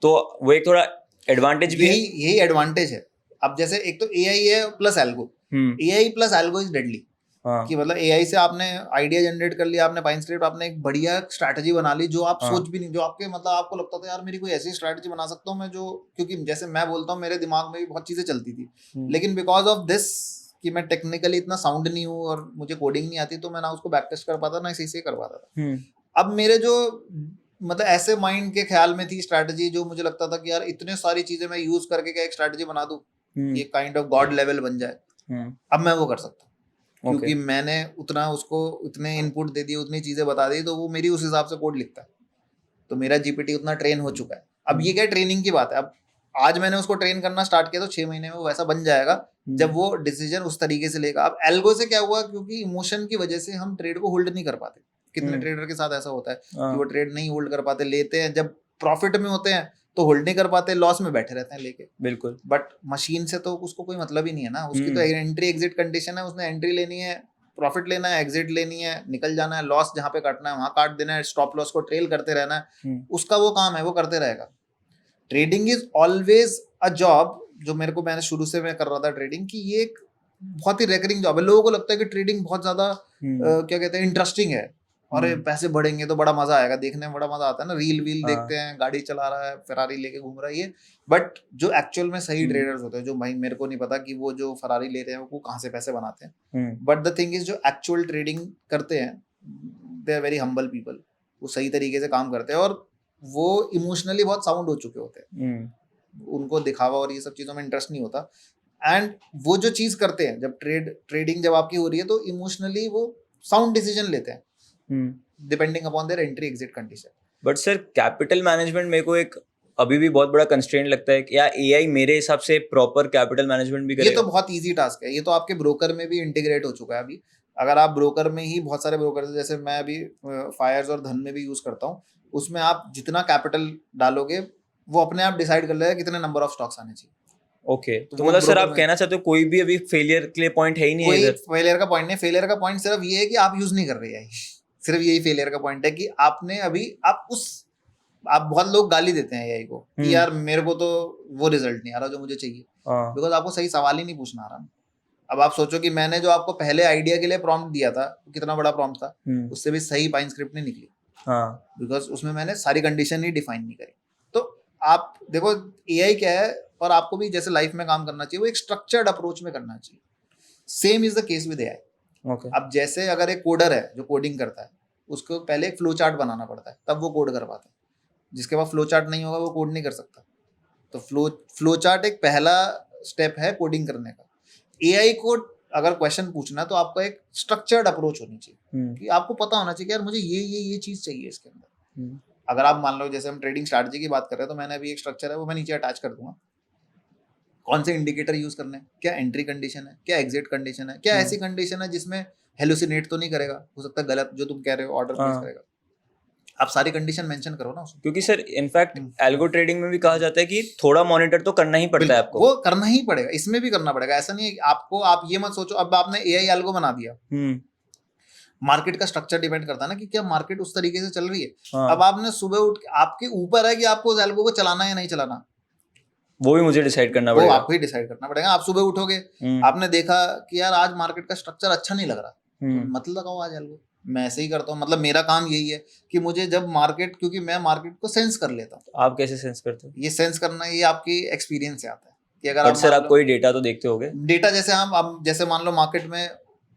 तो वो एक थोड़ा एडवांटेज भी है। यही एडवांटेज है। अब जैसे एक तो एआई है plus algo, AI plus algo is deadly. कि मतलब एआई से आपने आइडिया जनरेट कर लिया, आपने पाइन स्क्रिप्ट, आपने एक बढ़िया स्ट्रैटेजी बना ली जो आप सोच भी नहीं, जो आपके मतलब आपको लगता था यार मेरी कोई ऐसी स्ट्रैटेजी बना सकता हूँ मैं जो, क्योंकि जैसे मैं बोलता हूँ मेरे दिमाग में भी बहुत चीजें चलती थी, लेकिन बिकॉज ऑफ दिस कि मैं टेक्निकली इतना साउंड नहीं हूँ और मुझे कोडिंग नहीं आती, तो मैं ना उसको बैक टेस्ट कर पाता ना इसी कर पाता था। अब मेरे जो मतलब ऐसे माइंड के ख्याल में थी स्ट्रैटेजी, जो मुझे लगता था कि यार इतने सारी चीजें मैं यूज करके क्या एक स्ट्रैटेजी बना दूं, ये काइंड ऑफ गॉड लेवल बन जाए, अब मैं वो कर सकता हूँ। क्योंकि मैंने उतना उसको इतने इनपुट दे दिए, उतनी चीजें बता दी, तो वो मेरी उस हिसाब से कोड लिखता है, तो मेरा जीपीटी उतना ट्रेन हो चुका है। अब ये क्या ट्रेनिंग की बात है, अब आज मैंने उसको ट्रेन करना स्टार्ट किया तो 6 महीने में वो वैसा बन जाएगा जब वो डिसीजन उस तरीके से लेगा। अब एल्गो से क्या हुआ, क्योंकि इमोशन की वजह से हम ट्रेड को होल्ड नहीं कर पाते। कितने ट्रेडर के साथ ऐसा होता है कि वो ट्रेड नहीं होल्ड कर पाते, लेते हैं, जब प्रॉफिट में होते हैं तो होल्ड नहीं कर पाते, लॉस में बैठे रहते हैं लेके। बिल्कुल। बट मशीन से तो उसको कोई मतलब ही नहीं है ना, उसकी तो एंट्री एग्जिट कंडीशन है, उसने एंट्री लेनी है, प्रॉफिट लेना है, एग्जिट लेनी है, निकल जाना है, लॉस जहां पे काटना है वहां काट देना है, स्टॉप लॉस को ट्रेल करते रहना है, उसका वो काम है, वो करते रहेगा। Trading is always a job, जो मैंने शुरू से मैं कर रहा था ट्रेडिंग की, ये एक बहुत ही रेकरिंग जॉब है। लोगों को लगता है कि ट्रेडिंग बहुत ज्यादा क्या कहते हैं इंटरेस्टिंग है, और पैसे बढ़ेंगे तो बड़ा मजा आएगा, देखने में बड़ा मजा आता है ना, रील देखते हैं, गाड़ी चला रहा है, फरारी लेके घूम रहा है ये। बट जो एक्चुअल में सही ट्रेडर्स होते हैं, जो भाई मेरे को नहीं पता कि वो जो फरारी ले रहे हैं वो कहाँ से पैसे बनाते हैं, बट द थिंग इज जो एक्चुअल ट्रेडिंग करते हैं they are very humble people, वो सही तरीके से काम करते हैं, और वो इमोशनली बहुत साउंड हो चुके होते हैं, उनको दिखावा और ये सब चीजों में इंटरेस्ट नहीं होता। एंड वो जो चीज करते हैं, जब ट्रेडिंग जब आपकी हो रही है तो इमोशनली वो साउंड डिसीजन लेते हैं depending upon their entry exit condition. But sir capital management मेरे को एक अभी भी बहुत बड़ा कंस्ट्रेंट लगता है कि या एआई मेरे हिसाब से प्रॉपर कैपिटल मैनेजमेंट भी करेगा। ये तो बहुत इजी टास्क है, ये तो आपके ब्रोकर में भी इंटीग्रेट हो चुका है अभी। अगर आप ब्रोकर में ही, बहुत सारे ब्रोकर जैसे मैं अभी फायर्स और धन में भी यूज करता हूँ, उसमें आप जितना कैपिटल डालोगे वो अपने आप डिसाइड कर लेगा कितने नंबर ऑफ स्टॉक्स आने चाहिए। ओके, तो मतलब सर आप कहना चाहते हो कोई भी अभी फेलियर के लिए पॉइंट है ही नहीं? कोई फेलियर का पॉइंट नहीं, फेलियर का पॉइंट सिर्फ ये है कि आप यूज नहीं कर रहे हैं, सिर्फ यही फेलियर का पॉइंट है कि आपने अभी आप बहुत लोग गाली देते हैं एआई को कि यार मेरे को तो वो रिजल्ट नहीं आ रहा जो मुझे चाहिए, बिकॉज आपको सही सवाल ही नहीं पूछना आ रहा। अब आप सोचो कि मैंने जो आपको पहले आइडिया के लिए प्रॉम्प्ट दिया था, कितना बड़ा प्रॉम्प्ट था, उससे भी सही पाइन स्क्रिप्ट नहीं निकली, बिकॉज उसमें मैंने सारी कंडीशन ही डिफाइन नहीं करी। तो आप देखो एआई क्या है, और आपको भी जैसे लाइफ में काम करना चाहिए वो एक स्ट्रक्चर्ड अप्रोच में करना चाहिए। Same is the case with AI. अब जैसे अगर एक कोडर है जो कोडिंग करता है, उसको पहले एक फ्लो चार्ट बनाना पड़ता है, तब वो कोड कर पाता है। जिसके पास फ्लो चार्ट नहीं होगा वो कोड नहीं कर सकता। तो फ्लो चार्ट एक पहला स्टेप है कोडिंग करने का। एआई को अगर क्वेश्चन पूछना तो आपका एक स्ट्रक्चर्ड अप्रोच होनी चाहिए, कि आपको पता होना चाहिए कि यार मुझे ये चीज चाहिए इसके अंदर। अगर आप मान लो जैसे हम ट्रेडिंग स्ट्रैटेजी की बात कर रहे हैं, तो मैंने अभी एक स्ट्रक्चर है वो मैं नीचे अटैच कर दूंगा, कौन से इंडिकेटर यूज करने हैं, क्या एंट्री कंडीशन है, क्या एग्जिट कंडीशन है, क्या ऐसी कंडीशन है जिसमें हेलुसिनेट तो नहीं करेगा, हो सकता है गलत जो तुम कह रहे हो ऑर्डर प्लेस करेगा। आप सारी कंडीशन मेंशन करो ना उसमें। क्योंकि सर इनफैक्ट एल्गो ट्रेडिंग में भी कहा जाता है कि थोड़ा मॉनिटर तो करना ही पड़ता है आपको। वो करना ही पड़ेगा, इसमें भी करना पड़ेगा। ऐसा नहीं है आपको, आप ये मत सोचो अब आपने एआई एल्गो बना दिया, मार्केट का स्ट्रक्चर डिपेंड करता है ना कि क्या मार्केट उस तरीके से चल रही है। अब आपने सुबह उठ, आपके ऊपर है कि आपको उस एल्गो को चलाना है या नहीं चलाना, वो भी मुझे डिसाइड करना पड़ेगा। वो आपको ही डिसाइड करना पड़ेगा। आप सुबह उठोगे, आपने देखा कि यार आज मार्केट का स्ट्रक्चर अच्छा नहीं लग रहा, मत लगाओ आज एल्गो, मैं ऐसे ही करता हूँ, मतलब मेरा काम यही है कि मुझे जब मार्केट, क्योंकि मैं मार्केट को सेंस कर लेता हूँ। आप कैसे सेंस करते हो? ये सेंस करना ये आपकी एक्सपीरियंस से आता है कि अगर बट आप सर मान आप लो कोई डेटा तो देखते होगे? डेटा, जैसे हम अब जैसे मान लो मार्केट में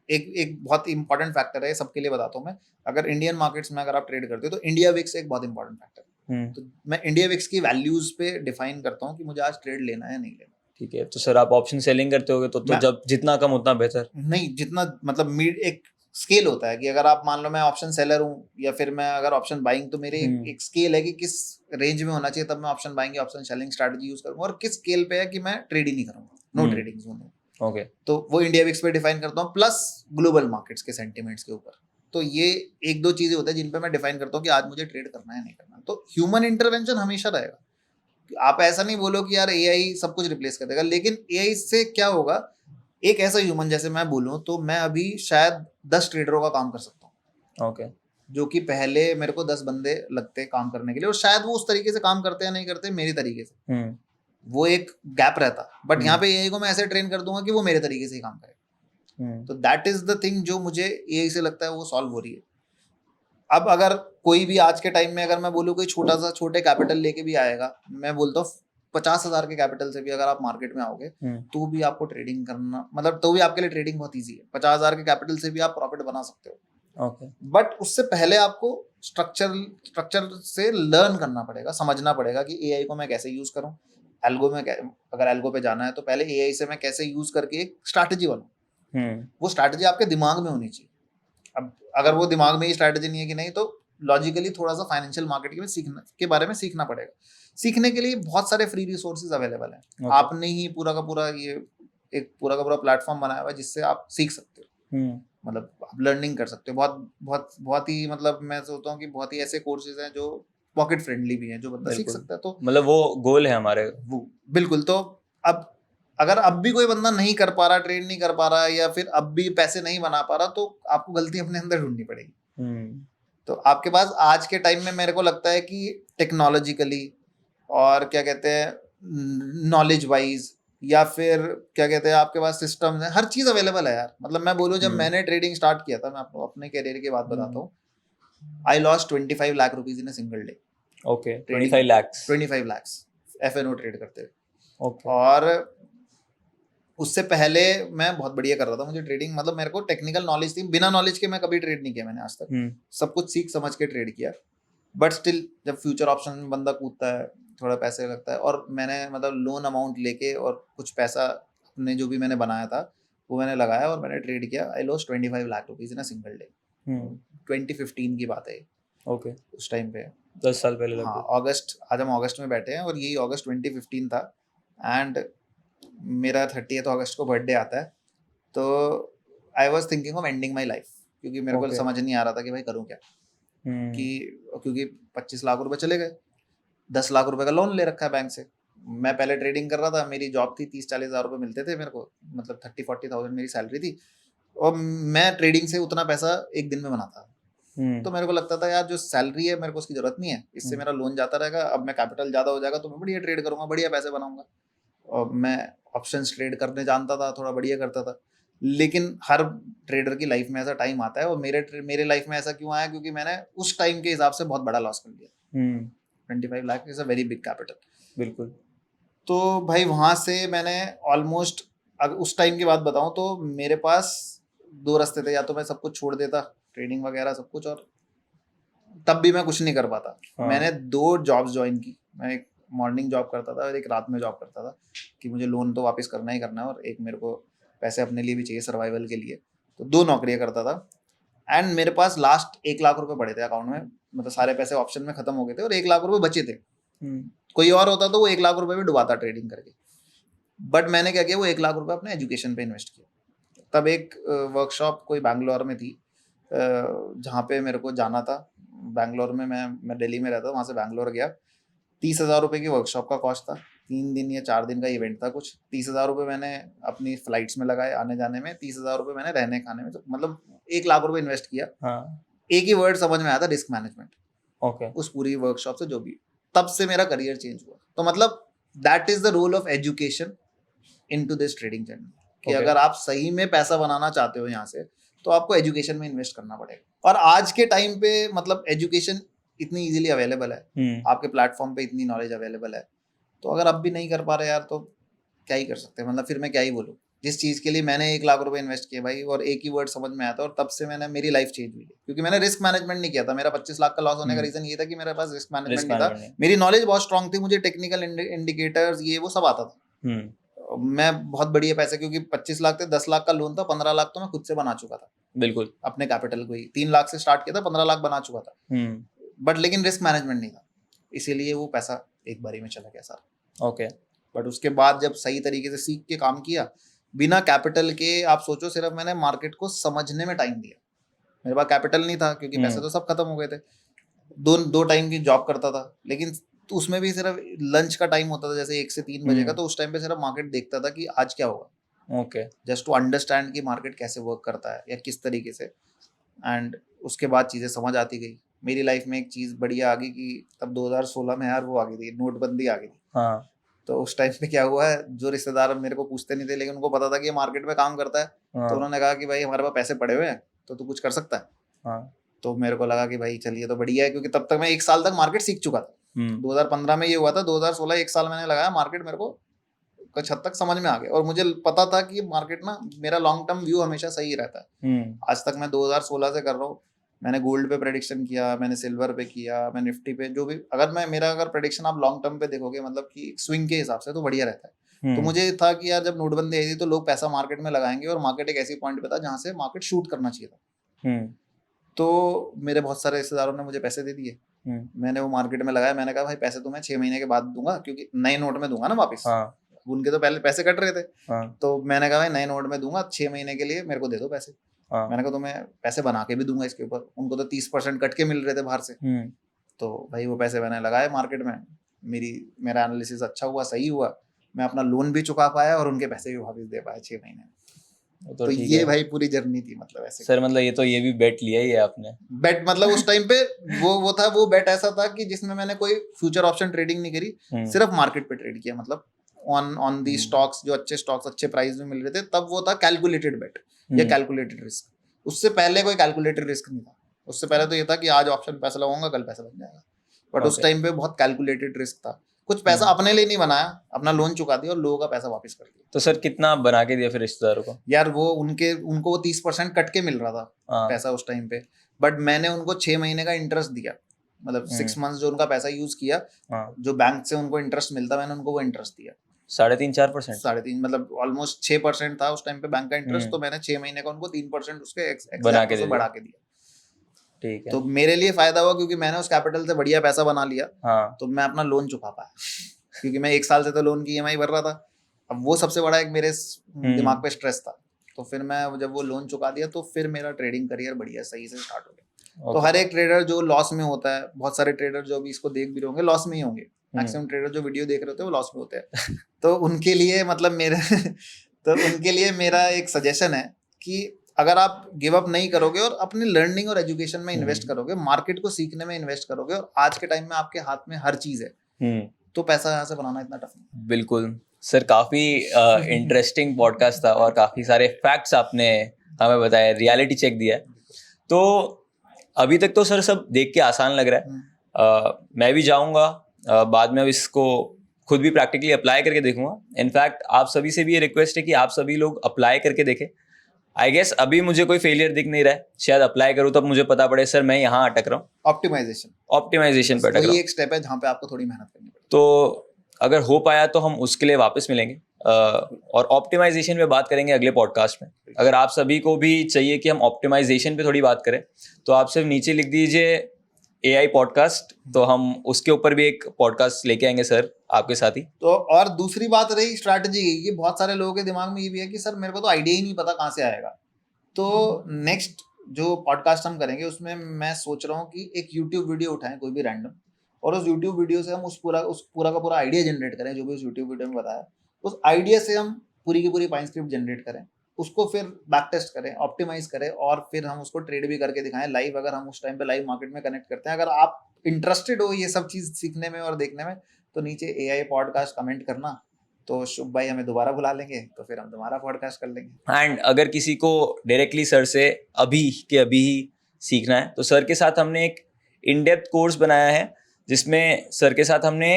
एक एक बहुत इंपॉर्टेंट फैक्टर है, सबके लिए बताता हूँ मैं। अगर इंडियन मार्केट्स में अगर आप ट्रेड करते हो तो इंडिया विक्स एक बहुत इंपॉर्टेंट फैक्टर है। तो मैं इंडिया विक्स की वैल्यूज पे डिफाइन करता हूँ कि मुझे आज ट्रेड लेना है नहीं लेना। ठीक है, तो सर आप ऑप्शन सेलिंग करते होगे तो मैं जब जितना कम उतना बेहतर? नहीं, जितना मतलब मीड एक स्केल होता है कि अगर आप मान लो मैं ऑप्शन सेलर हूँ या फिर मैं अगर ऑप्शन बाइंग, तो मेरे एक स्केल है कि किस रेंज में होना चाहिए तब मैं ऑप्शन बाइंग या ऑप्शन सेलिंग स्ट्रैटेजी यूज करूंगा, और किस स्केल पे है कि मैं ट्रेड ही नहीं करूंगा, नो ट्रेडिंग जोन है। ओके। तो वो इंडिया विक्स पे डिफाइन करता हूँ, प्लस ग्लोबल मार्केट्स के सेंटिमेंट्स के ऊपर। तो ये एक दो चीजें होती है जिन पे मैं डिफाइन करता हूँ कि आज मुझे ट्रेड करना है नहीं करना। तो ह्यूमन इंटरवेंशन हमेशा रहेगा। आप ऐसा नहीं बोलो कि यार एआई सब कुछ रिप्लेस कर देगा, लेकिन एआई से क्या होगा, एक ऐसा ह्यूमन, जैसे मैं बोलूं तो मैं अभी शायद 10 ट्रेडरों का काम कर सकता हूँ। ओके। जो कि पहले मेरे को 10 बंदे लगते काम करने के लिए, और शायद वो उस तरीके से काम करते या नहीं करते मेरी तरीके से, वो एक गैप रहता। बट यहाँ पे एआई को मैं ऐसे ट्रेन कर दूंगा कि वो मेरे तरीके से ही काम करे। तो दैट इज द थिंग जो मुझे एआई से लगता है वो सॉल्व हो रही है। अब अगर कोई भी आज के टाइम में अगर मैं बोलूँ कोई छोटे कैपिटल लेके भी आएगा, मैं बोलता हूँ 50,000 के कैपिटल से भी अगर आप मार्केट में आओगे तो भी आपको ट्रेडिंग करना, मतलब तो भी आपके लिए ट्रेडिंग बहुत ईजी है। 50,000 के कैपिटल से भी आप प्रॉफिट बना सकते हो। ओके। बट उससे पहले आपको स्ट्रक्चर से लर्न करना पड़ेगा, समझना पड़ेगा कि एआई को मैं कैसे यूज करूं, एल्गो में अगर एल्गो पे जाना है तो पहले एआई से मैं कैसे यूज करके एक स्ट्रैटेजी बनाऊं। वो स्ट्रैटेजी आपके दिमाग में होनी चाहिए। अब अगर वो दिमाग में ही स्ट्रैटेजी नहीं है कि नहीं, तो लॉजिकली थोड़ा सा फाइनेंशियल मार्केट के बारे में सीखना पड़ेगा। सीखने के लिए बहुत सारे फ्री रिसोर्सेज अवेलेबल हैं। आपने ही पूरा का पूरा ये एक पूरा का पूरा प्लेटफॉर्म बनाया हुआ है जिससे आप सीख सकते हो, मतलब आप लर्निंग कर सकते हो। बहुत बहुत बहुत ही, मतलब मैं सोचता हूँ कि बहुत ही ऐसे कोर्सेज हैं जो पॉकेट फ्रेंडली भी हैं, जो बंदा सीख सकता है। तो मतलब वो गोल है हमारे वो बिल्कुल। तो अब अगर अब भी कोई बंदा नहीं कर पा रहा, ट्रेड नहीं कर पा रहा, या फिर अब भी पैसे नहीं बना पा रहा, तो आपको गलती अपने अंदर ढूंढनी पड़ेगी। तो आपके पास आज के टाइम में मेरे को लगता है कि टेक्नोलॉजिकली और क्या कहते हैं नॉलेज वाइज, या फिर क्या कहते हैं आपके पास सिस्टम है, हर चीज अवेलेबल है यार। मतलब मैं बोलूँ जब मैंने ट्रेडिंग स्टार्ट किया था, मैं आपको अपने करियर की बात बताता हूँ, I lost 25 lakh rupees in a single day. Okay, 25 lakh FNO trade करते हुए। ओके। और उससे पहले मैं बहुत बढ़िया कर रहा था, मुझे ट्रेडिंग, मतलब मेरे को टेक्निकल नॉलेज थी, बिना नॉलेज के मैं कभी ट्रेड नहीं किया मैंने आज तक। सब कुछ सीख समझ के ट्रेड किया। बट स्टिल जब फ्यूचर ऑप्शन में बंदा कूदता है, थोड़ा पैसे लगता है, और मैंने मतलब लोन अमाउंट लेके और कुछ पैसा अपने जो भी मैंने बनाया था वो मैंने लगाया और मैंने ट्रेड किया। आई lost 25 lakh rupees in a single day. 2015 की बात है। ओके, उस टाइम पे 10 साल पहले। हाँ, अगस्त, आज हम अगस्त में बैठे हैं और यही अगस्त 2015 था। एंड मेरा 30 अगस्त को बर्थडे आता है। तो I was thinking of ending my life, क्योंकि मेरे को समझ नहीं आ रहा था कि भाई करूँ क्या। कि क्योंकि 25 लाख रुपए चले गए, 10 लाख रुपए का लोन ले रखा है बैंक से। मैं पहले ट्रेडिंग कर रहा था, मेरी जॉब थी, 30-40 हज़ार रुपये मिलते थे मेरे को, मतलब 30-40,000 मेरी सैलरी थी, और मैं ट्रेडिंग से उतना पैसा एक दिन में बनाता। तो मेरे को लगता था यार जो सैलरी है मेरे को उसकी जरूरत नहीं है, इससे मेरा लोन जाता रहेगा। अब मैं कैपिटल ज़्यादा हो जाएगा तो मैं बढ़िया ट्रेड करूंगा, बढ़िया पैसे बनाऊंगा। और मैं ऑप्शंस ट्रेड करने जानता था, थोड़ा बढ़िया करता था। लेकिन हर ट्रेडर की लाइफ में ऐसा टाइम आता है, और मेरे लाइफ में ऐसा क्यों आया, क्योंकि मैंने उस टाइम के हिसाब से बहुत बड़ा लॉस कर लिया। 25 lakh is a very big capital. बिल्कुल। तो भाई वहां से मैंने ऑलमोस्ट, उस टाइम की बात बताऊं तो मेरे पास दो रास्ते थे, या तो मैं सब कुछ छोड़ देता, ट्रेडिंग वगैरह सब कुछ, और तब भी मैं कुछ नहीं कर पाता। मैंने 2 जॉब्स ज्वाइन की। मैं एक मॉर्निंग जॉब करता था और एक रात में जॉब करता था, कि मुझे लोन तो वापस करना ही करना है, और एक मेरे को पैसे अपने लिए भी चाहिए सर्वाइवल के लिए। तो 2 नौकरियां करता था। एंड मेरे पास लास्ट 1 लाख रुपए पड़े थे अकाउंट में, मतलब सारे पैसे ऑप्शन में खत्म हो गए थे और 1 लाख रुपए बचे थे। कोई और होता तो वो 1 लाख रुपए भी डुबाता ट्रेडिंग करके। बट मैंने क्या किया, वो 1 लाख रुपए अपने एजुकेशन पे इन्वेस्ट किया। तब एक वर्कशॉप कोई बैंगलोर में थी, जहाँ पे मेरे को जाना था। बैंगलोर में मैं दिल्ली में रहता था, वहाँ से बैंगलोर गया। 30,000 रुपये की वर्कशॉप का कॉस्ट था। 3 दिन या 4 दिन का इवेंट था कुछ। 30,000 रुपये मैंने अपनी फ्लाइट्स में लगाए आने जाने में, 30,000 रुपये मैंने रहने खाने में, तो मतलब 1 लाख रुपये इन्वेस्ट किया। एक ही वर्ड समझ में आया था, रिस्क मैनेजमेंट। ओके। उस पूरी वर्कशॉप से जो भी, तब से मेरा करियर चेंज हुआ। तो मतलब that is the role of education into this trading journey, कि अगर आप सही में पैसा बनाना चाहते हो यहाँ से, तो आपको एजुकेशन में इन्वेस्ट करना पड़ेगा। और आज के टाइम पे मतलब एजुकेशन इतनी इजीली अवेलेबल है, आपके प्लेटफॉर्म पे इतनी नॉलेज अवेलेबल है, तो अगर आप भी नहीं कर पा रहे यार तो क्या ही कर सकते हैं, मतलब फिर मैं क्या ही बोलूँ। जिस चीज़ के लिए मैंने 1 लाख रुपए इन्वेस्ट किए भाई, और एक ही वर्ड समझ में आया था, और तब से मेरी लाइफ चेंज हुई है, क्योंकि मैंने रिस्क मैनेजमेंट नहीं किया था। मेरा 25 लाख का लॉस होने का रीजन ये था कि मेरे पास रिस्क मैनेजमेंट नहीं था। मेरी नॉलेज बहुत स्ट्रांग थी, मुझे टेक्निकल इंडिकेटर्स ये वो सब आता था। मैं बहुत बढ़िया पैसे, क्योंकि 25 लाख थे, 10 लाख का लोन था, 15 लाख तो मैं खुद से बना चुका था, बिल्कुल अपने कैपिटल को ही 3 लाख से स्टार्ट किया था, 15 लाख बना चुका था। बट लेकिन रिस्क मैनेजमेंट नहीं था, इसीलिए वो पैसा एक बारी में चला गया सारा। ओके। बट उसके बाद जब सही तरीके से सीख के काम किया, बिना कैपिटल के, आप सोचो सिर्फ मैंने मार्केट को समझने में टाइम दिया। मेरे पास कैपिटल नहीं था, क्योंकि पैसे तो सब खत्म हो गए थे। दो टाइम की जॉब करता था, लेकिन उसमें भी सिर्फ लंच का टाइम होता था, जैसे 1 से 3 बजे का, तो उस टाइम पे सिर्फ मार्केट देखता था कि आज क्या होगा। ओके। जस्ट टू अंडरस्टैंड कि मार्केट कैसे वर्क करता है या किस तरीके से। एंड उसके बाद चीज़ें समझ आती गई। मेरी लाइफ में एक चीज़ बढ़िया आ गई कि तब 2016 में यार वो आ गई थी, नोटबंदी आ गई थी। हाँ। तो उस टाइम पे क्या हुआ है, जो रिश्तेदार मेरे को पूछते नहीं थे, लेकिन उनको पता था कि ये मार्केट में काम करता है, तो उन्होंने कहा कि भाई हमारे पास पैसे पड़े हुए हैं, तो तू कुछ कर सकता है। हाँ। तो मेरे को लगा कि भाई चलिए तो बढ़िया है, क्योंकि तब तक मैं 1 साल तक मार्केट सीख चुका था। 2015 में ये हुआ था, 2016 1 साल मैंने लगाया, मार्केट मेरे को कुछ हद तक समझ में आ गया, और मुझे पता था कि मार्केट ना, मेरा लॉन्ग टर्म व्यू हमेशा सही रहता है। आज तक मैं 2016 से कर रहा हूँ। मैंने गोल्ड पे प्रेडिक्शन किया, मैंने सिल्वर पे किया, मैं निफ्टी पे, जो भी, अगर प्रेडिक्शन आप लॉन्ग टर्म पे देखोगे, मतलब कि स्विंग के हिसाब से, तो बढ़िया रहता है। तो मुझे था कि यार जब नोटबंदी आई थी तो लोग पैसा मार्केट में लगाएंगे, और मार्केट एक ऐसी पॉइंट पे था जहाँ से मार्केट शूट करना चाहिए था। तो मेरे बहुत सारे रिश्तेदारों ने मुझे पैसे दे दिए, मैंने वो मार्केट में लगाया। मैंने कहा भाई पैसे तो मैं 6 महीने के बाद दूंगा, क्योंकि नए नोट में दूंगा ना वापस। उनके तो पहले पैसे कट रहे थे। तो मैंने कहा भाई नए नोट में दूंगा, 6 महीने के लिए मेरे को दे दो पैसे। मैंने कहा तो मैं पैसे बना के भी दूंगा इसके ऊपर। उनको तो 30% कट के मिल रहे थे बाहर से। तो भाई वो पैसे मैंने लगाए मार्केट में, मेरा एनालिसिस अच्छा हुआ, सही हुआ, मैं अपना लोन भी चुका पाया और उनके पैसे भी वापस दे पाया 6 महीने। तो ये भाई पूरी जर्नी थी, मतलब ऐसे। सर मतलब ये भी बेट लिया ही आपने। बेट मतलब उस टाइम पे वो बेट ऐसा था कि जिसमें मैंने कोई फ्यूचर ऑप्शन ट्रेडिंग नहीं करी, सिर्फ मार्केट पे ट्रेड किया, मतलब ऑन दी स्टॉक्स, जो अच्छे स्टॉक्स अच्छे प्राइस में मिल रहे थे, तब वो था कैलकुलेटेड बेट या कैलकुलेटेड रिस्क। उससे पहले कोई कैलकुलेटेड रिस्क नहीं था। उससे पहले तो ये था कि आज ऑप्शन पैसा लगाऊंगा, कल पैसा बन जाएगा। बट उस टाइम पे बहुत कैलकुलेटेड रिस्क था। कुछ पैसा अपने लिए नहीं बनाया, अपना लोन चुका दिया और लोगों का पैसा वापस कर दिया। तो सर कितना बना के दिया फिर रिश्तेदारों को? यार वो उनको वो 30% कट के मिल रहा था पैसा उस टाइम पे। बट मैंने उनको 6 महीने का इंटरेस्ट दिया, मतलब 6 मंथ्स जो उनका पैसा यूज किया, जो बैंक से उनको इंटरेस्ट मिलता, मैंने उनको वो इंटरेस्ट दिया 3.5-4%। 3.5 मतलब ऑलमोस्ट 6% था उस टाइम पे बैंक का इंटरेस्ट। तो मैंने 6 महीने का उनको 3% उसके बढ़ा के दिया। ठीक है। तो मेरे लिए फायदा हुआ, क्योंकि मैंने उस कैपिटल से बढ़िया पैसा बना लिया। तो मैं अपना लोन चुका पाया, क्योंकि मैं 1 साल से तो लोन की EMI भर रहा था। अब वो सबसे बड़ा एक मेरे दिमाग पे स्ट्रेस था। तो फिर मैं जब वो लोन चुका दिया, तो फिर मेरा ट्रेडिंग करियर बढ़िया सही से स्टार्ट हो गया। तो हर एक ट्रेडर जो लॉस में होता है, बहुत सारे ट्रेडर जो भी इसको देख भी रहे होंगे लॉस में ही होंगे। मैक्सिमम ट्रेडर जो वीडियो देख रहे होते हैं वो लॉस में होते हैं। तो उनके लिए मतलब मेरा एक सजेशन है कि अगर आप गिव अप नहीं करोगे और अपनी लर्निंग और एजुकेशन में इन्वेस्ट करोगे, मार्केट को सीखने में इन्वेस्ट करोगे, और आज के टाइम में आपके हाथ में हर चीज है, तो पैसा यहाँ से बनाना इतना टफ नहीं। बिल्कुल सर, काफी इंटरेस्टिंग पॉडकास्ट था और काफी सारे फैक्ट्स आपने हमें बताया, रियलिटी चेक दिया है। तो अभी तक तो सर सब देख के आसान लग रहा है। मैं भी जाऊंगा बाद में अब इसको खुद भी प्रैक्टिकली अप्लाई करके देखूंगा। इनफैक्ट आप सभी से भी ये रिक्वेस्ट है कि आप सभी लोग अप्लाई करके देखें। आई गेस अभी मुझे कोई फेलियर दिख नहीं रहा है, शायद अप्लाई करूं तब मुझे पता पड़े सर मैं यहाँ अटक रहा हूँ। ऑप्टिमाइजेशन पे अटक रहा हूँ। एक स्टेप है जहाँ पे आपको थोड़ी मेहनत करनी पड़ेगी। तो अगर हो पाया तो हम उसके लिए वापस मिलेंगे और ऑप्टिमाइजेशन पे बात करेंगे अगले पॉडकास्ट में। अगर आप सभी को भी चाहिए कि हम ऑप्टिमाइजेशन पे थोड़ी बात करें, तो आप सिर्फ नीचे लिख दीजिए AI पॉडकास्ट, तो हम उसके ऊपर भी एक पॉडकास्ट लेके आएंगे सर आपके साथ ही। तो और दूसरी बात रही स्ट्रैटेजी की, बहुत सारे लोगों के दिमाग में ये भी है कि सर मेरे को तो आइडिया ही नहीं पता कहाँ से आएगा। तो नेक्स्ट जो पॉडकास्ट हम करेंगे उसमें मैं सोच रहा हूँ कि एक यूट्यूब वीडियो उठाएं कोई भी रैंडम, और उस यूट्यूब वीडियो से हम उस पूरा का पूरा आइडिया जनरेट करें, जो भी उस यूट्यूब वीडियो में बताया, उस आइडिया से हम पूरी की पूरी पाइन स्क्रिप्ट जनरेट करें, उसको फिर बैक टेस्ट करें, ऑप्टिमाइज करें, और फिर हम उसको ट्रेड भी करके दिखाएं लाइव। अगर हम उस टाइम पे लाइव मार्केट में कनेक्ट करते हैं, अगर आप इंटरेस्टेड हो ये सब चीज़ सीखने में और देखने में, तो नीचे AI पॉडकास्ट कमेंट करना, तो शुभ भाई हमें दोबारा बुला लेंगे, तो फिर हम दोबारा पॉडकास्ट कर लेंगे। एंड अगर किसी को डायरेक्टली सर से अभी के अभी सीखना है तो सर के साथ हमने एक इन डेप्थ कोर्स बनाया है, जिसमें सर के साथ हमने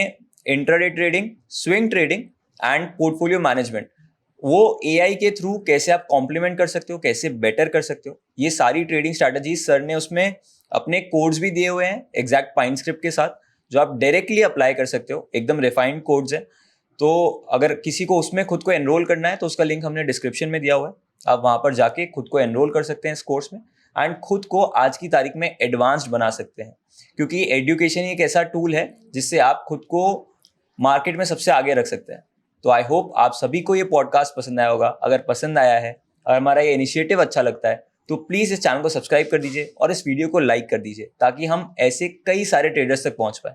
intraday trading, swing trading and portfolio management, वो एआई के थ्रू कैसे आप कॉम्प्लीमेंट कर सकते हो, कैसे बेटर कर सकते हो, ये सारी ट्रेडिंग स्ट्रैटेजीज सर ने उसमें अपने कोड्स भी दिए हुए हैं एग्जैक्ट पाइन स्क्रिप्ट के साथ, जो आप डायरेक्टली अप्लाई कर सकते हो, एकदम रिफाइंड कोड्स है। तो अगर किसी को उसमें खुद को एनरोल करना है तो उसका लिंक हमने डिस्क्रिप्शन में दिया हुआ है, आप वहाँ पर जाके खुद को एनरोल कर सकते हैं इस कोर्स में एंड खुद को आज की तारीख में एडवांस्ड बना सकते हैं, क्योंकि एजुकेशन एक ऐसा टूल है जिससे आप खुद को मार्केट में सबसे आगे रख सकते हैं। तो आई होप आप सभी को ये पॉडकास्ट पसंद आया होगा। अगर पसंद आया है और हमारा ये इनिशिएटिव अच्छा लगता है तो प्लीज़ इस चैनल को सब्सक्राइब कर दीजिए और इस वीडियो को लाइक कर दीजिए, ताकि हम ऐसे कई सारे ट्रेडर्स तक पहुंच पाए।